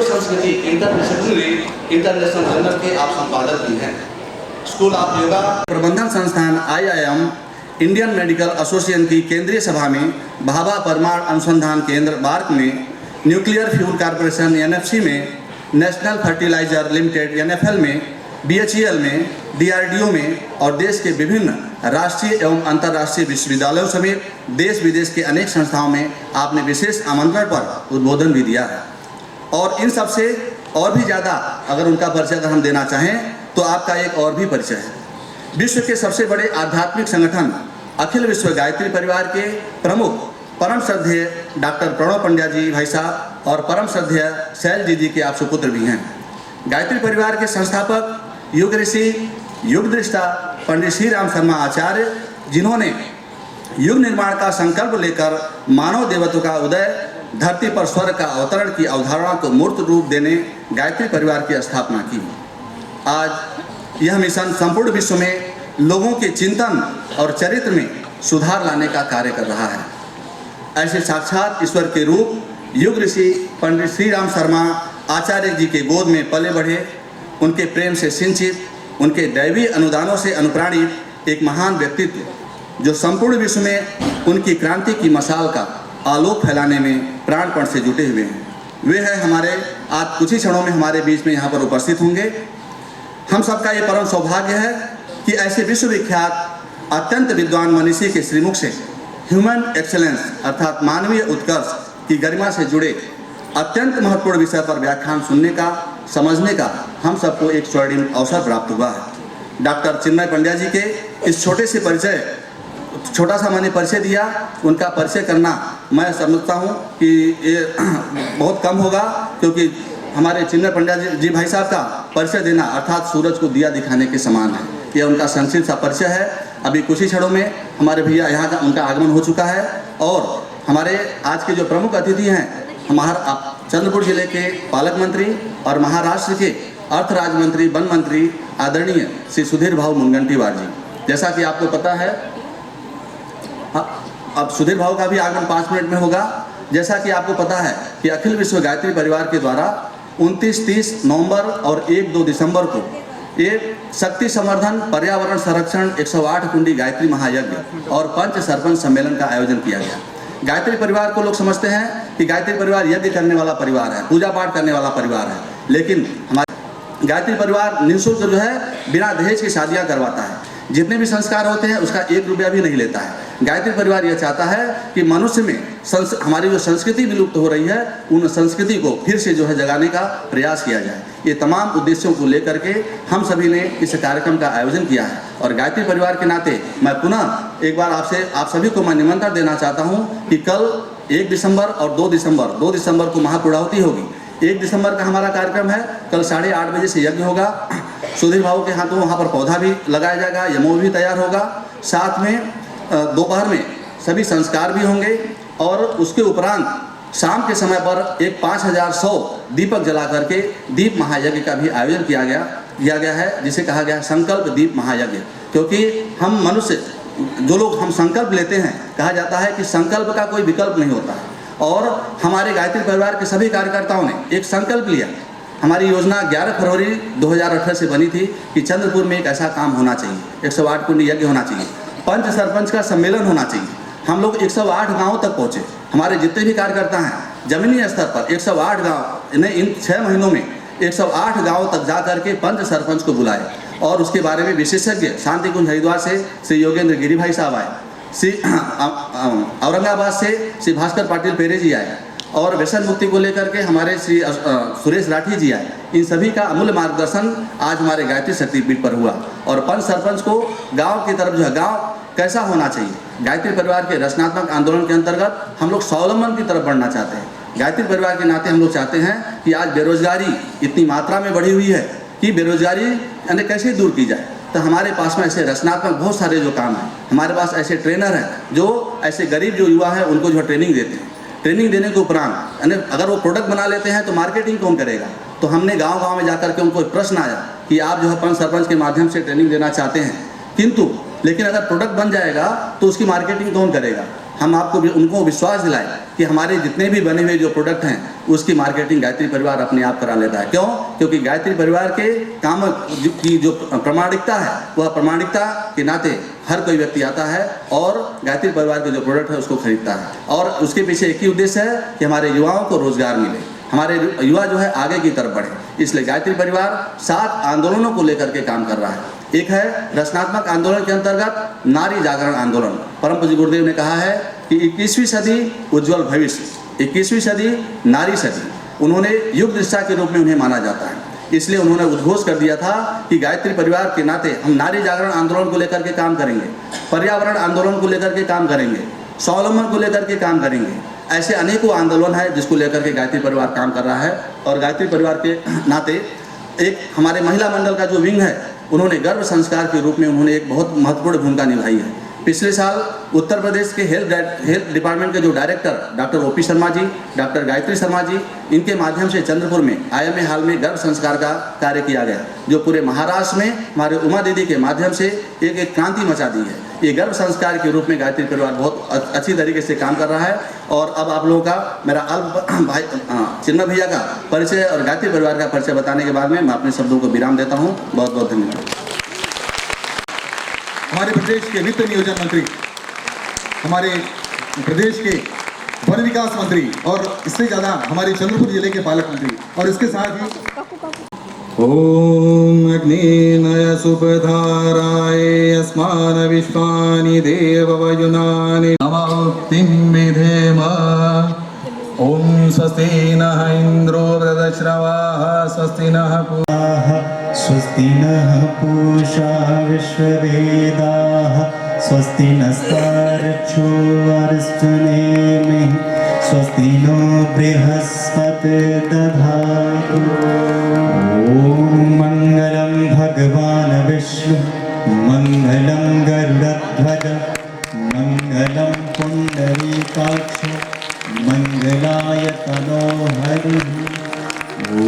संस्कृति इंटरडिसिप्लिनरी इंटरनेशनल जर्नल के आप संपादक भी हैं। स्कूल ऑफ योगा प्रबंधन संस्थान IIM इंडियन मेडिकल एसोसिएशन की केंद्रीय सभा में भाभा परमाणु अनुसंधान केंद्र बार्क में, न्यूक्लियर फ्यूल कॉरपोरेशन NFC में, नेशनल फर्टिलाइजर लिमिटेड NFL में, BHEL में, DRDO में और देश के विभिन्न राष्ट्रीय एवं अंतर्राष्ट्रीय विश्वविद्यालयों समेत देश विदेश के अनेक संस्थाओं में आपने विशेष आमंत्रण पर उद्बोधन भी दिया है। और इन सब से और भी ज़्यादा अगर उनका परिचय अगर हम देना चाहें तो आपका एक और भी परिचय है। विश्व के सबसे बड़े आध्यात्मिक संगठन अखिल विश्व गायत्री परिवार के प्रमुख परम श्रद्धेय डॉक्टर प्रणव पंड्या जी भाई साहब और परम श्रद्धेय शैल जी के आप सुपुत्र भी हैं। गायत्री परिवार के संस्थापक युग ऋषि युग दृष्टा पंडित श्री राम शर्मा आचार्य, जिन्होंने युग निर्माण का संकल्प लेकर मानव देवत्व का उदय, धरती पर स्वर्ग का अवतरण की अवधारणा को मूर्त रूप देने गायत्री परिवार की स्थापना की। आज यह मिशन संपूर्ण विश्व में लोगों के चिंतन और चरित्र में सुधार लाने का कार्य कर रहा है। ऐसे साक्षात ईश्वर के रूप युग ऋषि पंडित श्री राम शर्मा आचार्य जी के गोद में पले बढ़े, उनके प्रेम से सिंचित, उनके दैवीय अनुदानों से अनुप्राणित एक महान व्यक्तित्व जो संपूर्ण विश्व में उनकी क्रांति की मशाल का आलोक फैलाने में प्राणपण से जुटे हुए हैं। वे हैं हमारे आज कुछ ही क्षणों में हमारे बीच में यहाँ पर उपस्थित होंगे। हम सबका ये परम सौभाग्य है कि ऐसे विश्वविख्यात अत्यंत विद्वान मनीषी के श्रीमुख से ह्यूमन एक्सेलेंस अर्थात मानवीय उत्कर्ष की गरिमा से जुड़े अत्यंत महत्वपूर्ण विषय पर व्याख्यान सुनने का, समझने का हम सबको एक स्वर्णिम अवसर प्राप्त हुआ है। डॉक्टर चिन्मय पंड्या जी के इस छोटा सा मैंने परिचय दिया, उनका परिचय करना मैं समझता हूँ कि ये बहुत कम होगा, क्योंकि हमारे चिन्मय पंड्या जी भाई साहब का परिचय देना अर्थात सूरज को दिया दिखाने के समान है। यह उनका संक्षिप्त सा परिचय है। अभी कुछ ही क्षणों में हमारे भैया यहाँ का उनका आगमन हो चुका है और हमारे आज के जो प्रमुख अतिथि हैं चंद्रपुर जिले के पालक मंत्री और महाराष्ट्र के अर्थ राज्य मंत्री, वन मंत्री आदरणीय श्री सुधीर भाऊ मुनगंटीवार जी। जैसा कि आपको पता है, अब सुधीर भाऊ का भी आगमन 5 मिनट में होगा। जैसा कि आपको पता है कि अखिल विश्व गायत्री परिवार के द्वारा 29-30 नवंबर और 1-2 दिसंबर को ये शक्ति संवर्धन, पर्यावरण संरक्षण 108 कुंडी गायत्री महायज्ञ और पंच सरपंच सम्मेलन का आयोजन किया गया। गायत्री परिवार को लोग समझते हैं कि गायत्री परिवार यज्ञ करने वाला परिवार है, पूजा पाठ करने वाला परिवार है, लेकिन हमारे गायत्री परिवार निःशुल्क जो है बिना दहेज की शादियां करवाता है। जितने भी संस्कार होते हैं उसका 1 रुपया भी नहीं लेता है। गायत्री परिवार यह चाहता है कि मनुष्य में हमारी जो संस्कृति विलुप्त हो रही है उन संस्कृति को फिर से जो है जगाने का प्रयास किया जाए। ये तमाम उद्देश्यों को लेकर के हम सभी ने इस कार्यक्रम का आयोजन किया है और गायत्री परिवार के नाते मैं पुनः एक बार आप सभी को मैं निमंत्रण देना चाहता हूँ कि कल 1 दिसंबर और 2 दिसंबर को महापूर्णाहुति होगी। 1 दिसंबर का हमारा कार्यक्रम है, कल 8:30 बजे से यज्ञ होगा। सुधीर भाऊ के हाथों वहाँ पर पौधा भी लगाया जाएगा, यमो भी तैयार होगा। साथ में दोपहर में सभी संस्कार भी होंगे और उसके उपरांत शाम के समय पर एक 5100 दीपक जला करके दीप महायज्ञ का भी आयोजन किया गया है, जिसे कहा गया है संकल्प दीप महायज्ञ। क्योंकि हम मनुष्य जो लोग हम संकल्प लेते हैं, कहा जाता है कि संकल्प का कोई विकल्प नहीं होता है। और हमारे गायत्री परिवार के सभी कार्यकर्ताओं ने एक संकल्प लिया। हमारी योजना 11 फरवरी 2018 से बनी थी कि चंद्रपुर में एक ऐसा काम होना चाहिए, 108 कुंडी यज्ञ होना चाहिए, पंच सरपंच का सम्मेलन होना चाहिए। हम लोग 108 गाँव तक पहुँचे। हमारे जितने भी कार्यकर्ता हैं जमीनी स्तर पर 108 गाँव ने इन 6 महीनों में 108 गाँव तक जा करके पंच सरपंच को बुलाए और उसके बारे में विशेषज्ञ शांति कुंज हरिद्वार से श्री योगेंद्र गिरी भाई साहब आए, श्री औरंगाबाद से श्री भास्कर पाटिल पेरे जी आए और व्यसन मुक्ति को लेकर के हमारे श्री सुरेश राठी जी आए। इन सभी का अमूल्य मार्गदर्शन आज हमारे गायत्री शक्तिपीठ पर हुआ और पंच सरपंच को गांव की तरफ जो है गांव कैसा होना चाहिए, गायत्री परिवार के रचनात्मक आंदोलन के अंतर्गत हम लोग स्वावलंबन की तरफ बढ़ना चाहते हैं। गायत्री परिवार के नाते हम लोग चाहते हैं कि आज बेरोजगारी इतनी मात्रा में बढ़ी हुई है कि बेरोजगारी यानी कैसे दूर की जाए। तो हमारे पास में ऐसे रचनात्मक बहुत सारे जो काम हैं, हमारे पास ऐसे ट्रेनर हैं जो ऐसे गरीब जो युवा हैं उनको जो ट्रेनिंग देते हैं। ट्रेनिंग देने के उपरांत यानी अगर वो प्रोडक्ट बना लेते हैं तो मार्केटिंग कौन करेगा। तो हमने गांव-गांव में जाकर के उनको एक प्रश्न आया कि आप जो है पंच सरपंच के माध्यम से ट्रेनिंग देना चाहते हैं, किंतु लेकिन अगर प्रोडक्ट बन जाएगा तो उसकी मार्केटिंग कौन करेगा। हम आपको उनको विश्वास दिलाएं कि हमारे जितने भी बने हुए जो प्रोडक्ट हैं उसकी मार्केटिंग गायत्री परिवार अपने आप करा लेता है। क्यों? क्योंकि गायत्री परिवार के काम की जो प्रामाणिकता है वह प्रामाणिकता के नाते हर कोई व्यक्ति आता है और गायत्री परिवार के जो प्रोडक्ट है उसको खरीदता है। और उसके पीछे एक ही उद्देश्य है कि हमारे युवाओं को रोजगार मिले, हमारे युवा जो है आगे की तरफ बढ़े। इसलिए गायत्री परिवार 7 आंदोलनों को लेकर के काम कर रहा है। एक है रचनात्मक आंदोलन के अंतर्गत नारी जागरण आंदोलन। परम पूज्य गुरुदेव ने कहा है कि 21वीं सदी उज्जवल भविष्य, 21वीं सदी नारी सदी, उन्होंने युग दृष्टा के रूप में उन्हें माना जाता है। इसलिए उन्होंने उद्घोष कर दिया था कि गायत्री परिवार के नाते हम नारी जागरण आंदोलन को लेकर के काम करेंगे, पर्यावरण आंदोलन को लेकर के काम करेंगे, स्वावलंबन को लेकर के काम करेंगे। ऐसे अनेकों आंदोलन है जिसको लेकर के गायत्री परिवार काम कर रहा है। और गायत्री परिवार के नाते एक हमारे महिला मंडल का जो विंग है उन्होंने गर्भ संस्कार के रूप में उन्होंने एक बहुत महत्वपूर्ण भूमिका निभाई है। पिछले साल उत्तर प्रदेश के हेल्थ डिपार्टमेंट के जो director doctor OP Sharma ji, doctor Gayatri Sharma ji, इनके माध्यम से चंद्रपुर में IMA हाल में गर्भ संस्कार का कार्य किया गया, जो पूरे महाराष्ट्र में हमारे उमा दीदी के माध्यम से एक क्रांति मचा दी है। ये गर्भ संस्कार के रूप में गायत्री परिवार बहुत अच्छी तरीके से काम कर रहा है। और अब आप लोगों का मेरा भाई चिन्मय भैया का परिचय और गायत्री परिवार का परिचय बताने के बाद में मैं अपने शब्दों को विराम देता हूँ। बहुत बहुत धन्यवाद। हमारे प्रदेश के वित्त नियोजन मंत्री, हमारे प्रदेश के वन विकास मंत्री और इससे ज़्यादा हमारे चंद्रपुर जिले के पालक मंत्री, और इसके साथ ही ओम अग्निनय सुपधाराय अस्मान विश्वानि देववयुनानि नमोक्तिं विधेम। ओम स्वस्ति नः इंद्रो वृद्धश्रवाः स्वस्ति नः स्वस्ति नः पूषा विश्ववेदाः स्वस्ति नस्तार्क्ष्यो अरिष्टनेमिः स्वस्ति नो बृहस्पतिर्दधातु। ॐ मङ्गलं भगवान् विष्णु मङ्गलं गरुडध्वज मङ्गलं पुण्डरीकाक्ष मङ्गलाय तनो हरिः। ॐ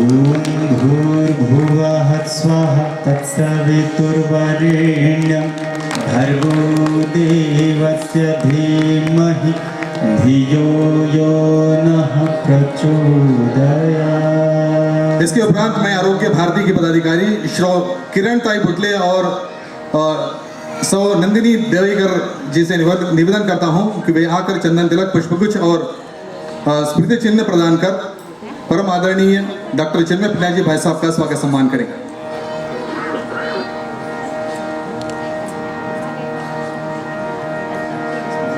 भूर्भुवः स्वः तत्सवितुर्वरेण्यं भर्गो देवस्य धीमहि धियो यो नः प्रचोदयात्। इसके उपरांत मैं आरोग्य भारती की पदाधिकारी श्री किरण ताई भुटले और सौ नंदिनी देवीकर जी से निवेदन करता हूं कि वे आकर चंदन तिलक पुष्पगुच्छ और स्मृति चिन्ह प्रदान कर परम आदरणीय डॉक्टर चिन्मय पिल्लाई जी भाई साहब का स्वागत सम्मान करें।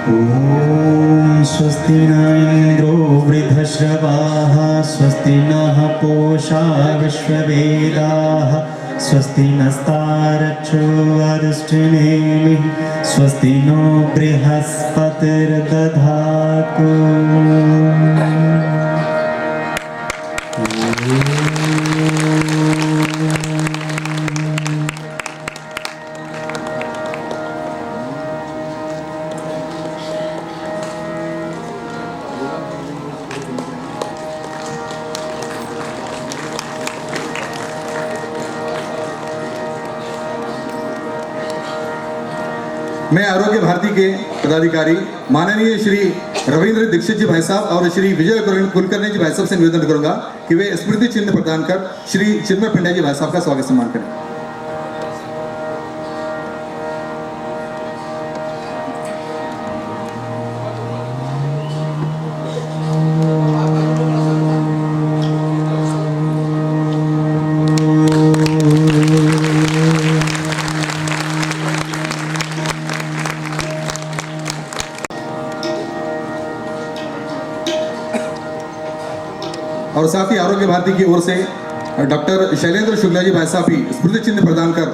ॐ स्वस्ति न इन्द्रो वृद्धश्रवाः स्वस्ति नः पूषा विश्ववेदाः स्वस्ति नस्तार्क्ष्यो अरिष्टनेमिः स्वस्ति नो बृहस्पतिर्दधातु। मैं आरोग्य भारती के पदाधिकारी माननीय श्री रविंद्र दीक्षित जी भाई साहब और श्री विजय कुलकर्णी जी भाई साहब से निवेदन करूंगा कि वे स्मृति चिन्ह प्रदान कर श्री चिन्मय पिल्लाई जी भाई साहब का स्वागत सम्मान करें। और साथ ही आरोग्य भारती की ओर से डॉक्टर शैलेंद्र शुक्ला जी भाई साहब भी स्मृति चिन्ह प्रदान कर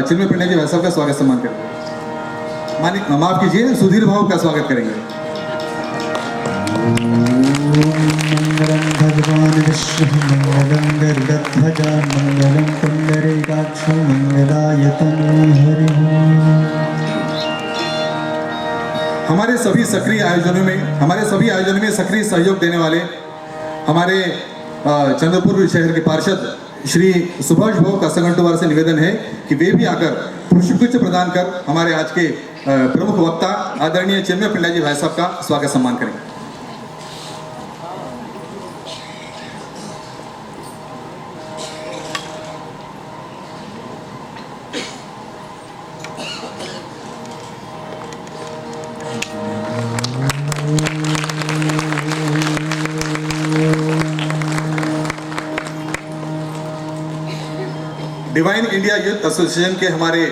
चिन्मय पिल्लाई जी भाई साहब का स्वागत सम्मान करेंगे। माफ कीजिए, सुधीर भाव का स्वागत करेंगे। मंगलम भगवान विष्णु मंगलम गरुडध्वज मंगलम पुंडरीकाक्ष मंगलाय तनो हरिः। हमारे सभी सक्रिय आयोजनों में सक्रिय सहयोग देने वाले हमारे चंद्रपुर शहर के पार्षद श्री सुभाष भाऊ कासागंटूवार से निवेदन है कि वे भी आकर पुष्पगुच्छ प्रदान कर हमारे आज के प्रमुख वक्ता आदरणीय चिन्मय पिल्ला जी भाई साहब का स्वागत सम्मान करें। डिवाइन इंडिया यूथ एसोसिएशन के हमारे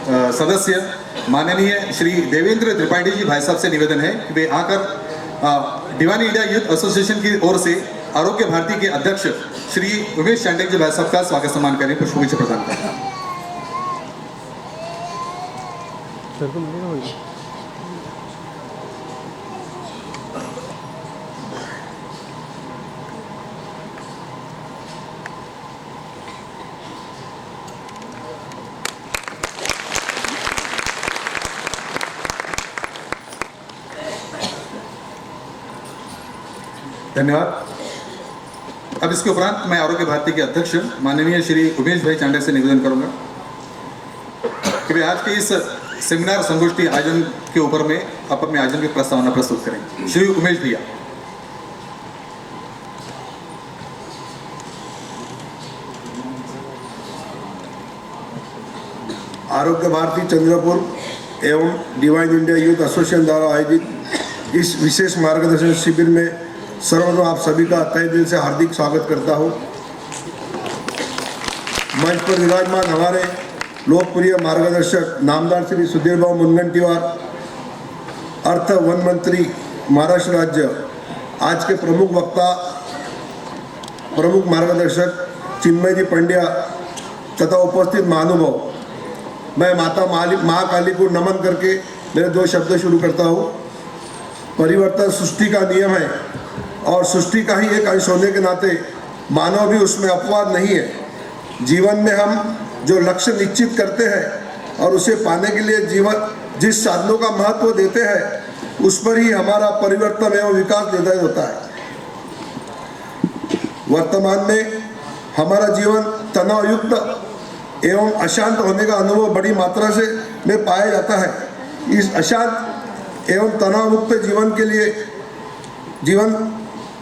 सदस्य माननीय श्री देवेंद्र त्रिपाठी जी भाई साहब से निवेदन है कि वे आकर डिवाइन इंडिया यूथ एसोसिएशन की ओर से आरोग्य भारती के अध्यक्ष श्री उमेश चांडेक जी भाई साहब का स्वागत सम्मान करें, पुष्पगुच्छ प्रदान करें। धन्यवाद। अब इसके उपरांत मैं आरोग्य भारती के अध्यक्ष माननीय श्री उमेश भाई चांडेक से निवेदन करूंगा कि वे आज के इस सेमिनार संगोष्ठी आयोजन के ऊपर में अपने आयोजन की प्रस्तावना प्रस्तुत करें। श्री उमेश भैया। आरोग्य भारती चंद्रपुर एवं डिवाइन इंडिया यूथ एसोसिएशन द्वारा आयोजित इस विशेष मार्गदर्शन शिविर में सर्वप्रथम आप सभी का तहे दिल से हार्दिक स्वागत करता हूं। मंच पर विराजमान हमारे लोकप्रिय मार्गदर्शक नामदार श्री सुधीर भाऊ मुनगंटीवार, अर्थ वन मंत्री महाराष्ट्र राज्य, आज के प्रमुख वक्ता प्रमुख मार्गदर्शक चिन्मय जी पंड्या तथा उपस्थित महानुभाव, मैं माता महाकाली को नमन करके मेरे 2 शब्द शुरू करता हूँ। परिवर्तन सृष्टि का नियम है और सृष्टि का ही एक अंश होने के नाते मानव भी उसमें अपवाद नहीं है। जीवन में हम जो लक्ष्य निश्चित करते हैं और उसे पाने के लिए जीवन जिस साधनों का महत्व देते हैं उस पर ही हमारा परिवर्तन एवं विकास निर्धारित होता है। वर्तमान में हमारा जीवन तनावयुक्त एवं अशांत होने का अनुभव बड़ी मात्रा से में पाया जाता है। इस अशांत एवं तनाव मुक्त जीवन के लिए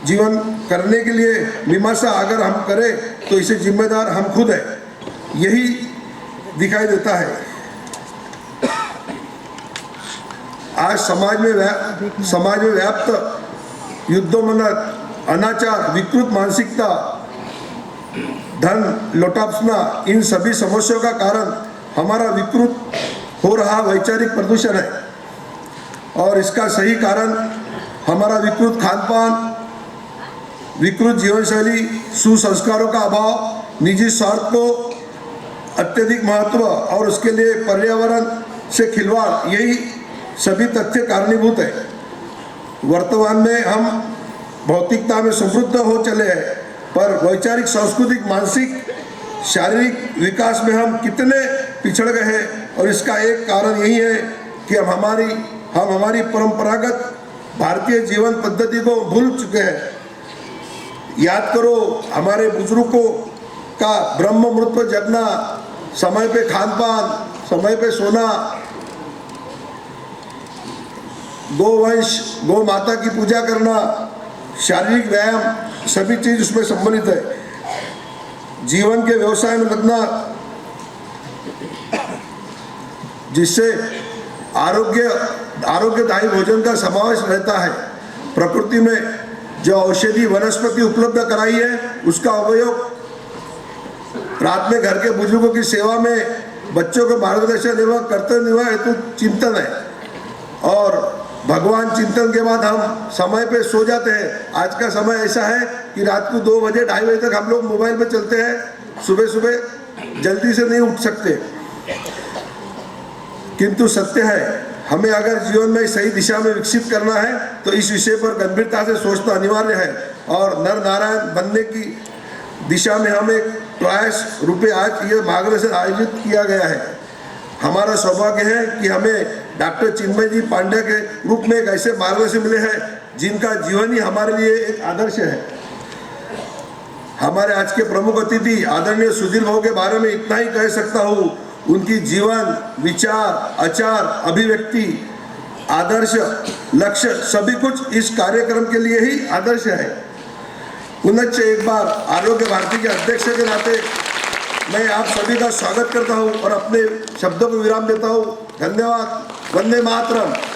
जीवन करने के लिए मीमांसा अगर हम करें तो इसे जिम्मेदार हम खुद हैं, यही दिखाई देता है। आज समाज में व्याप्त युद्धोन्माद, अनाचार, विकृत मानसिकता, धन लुटापना, इन सभी समस्याओं का कारण हमारा विकृत हो रहा वैचारिक प्रदूषण है और इसका सही कारण हमारा विकृत खानपान, विकृत जीवनशैली, सुसंस्कारों का अभाव, निजी स्वार्थ को अत्यधिक महत्व और उसके लिए पर्यावरण से खिलवाड़, यही सभी तथ्य कारणीभूत है। वर्तमान में हम भौतिकता में समृद्ध हो चले हैं, पर वैचारिक, सांस्कृतिक, मानसिक, शारीरिक विकास में हम कितने पिछड़ गए हैं और इसका एक कारण यही है कि हम हमारी परंपरागत भारतीय जीवन पद्धति को भूल चुके हैं। याद करो हमारे बुजुर्गों का ब्रह्म मुहूर्त पर जगना, समय पे खानपान, समय पे सोना, गोवंश, गौ माता की पूजा करना, शारीरिक व्यायाम, सभी चीज उसमें सम्मिलित है। जीवन के व्यवसाय में लगना, जिससे आरोग्यदायी भोजन का समावेश रहता है। प्रकृति में जो औषधि वनस्पति उपलब्ध कराई है उसका उपयोग रात में घर के बुजुर्गों की सेवा में, बच्चों को मार्गदर्शन एवं कर्तव्य निर्वाह हेतु चिंतन है और भगवान चिंतन के बाद हम समय पे सो जाते हैं। आज का समय ऐसा है कि रात को 2 बजे 2:30 बजे तक हम लोग मोबाइल पे चलते हैं, सुबह जल्दी से नहीं उठ सकते। किंतु सत्य है, हमें अगर जीवन में सही दिशा में विकसित करना है तो इस विषय पर गंभीरता से सोचना अनिवार्य है और नर नारायण बनने की दिशा में हम एक प्रयास रूपे आज ये मार्गदर्शन आयोजित किया गया है। हमारा सौभाग्य है कि हमें डॉक्टर चिन्मय जी पांडे के रूप में एक ऐसे मार्गदर्शन मिले हैं जिनका जीवन ही हमारे लिए एक आदर्श है। हमारे आज के प्रमुख अतिथि आदरणीय सुधीर भाऊ के बारे में इतना ही कह सकता हूँ, उनकी जीवन, विचार, आचार, अभिव्यक्ति, आदर्श, लक्ष्य सभी कुछ इस कार्यक्रम के लिए ही आदर्श है। पुनश्च एक बार आरोग्य भारती के अध्यक्ष के नाते मैं आप सभी का स्वागत करता हूं और अपने शब्दों को विराम देता हूं। धन्यवाद। वंदे मातरम।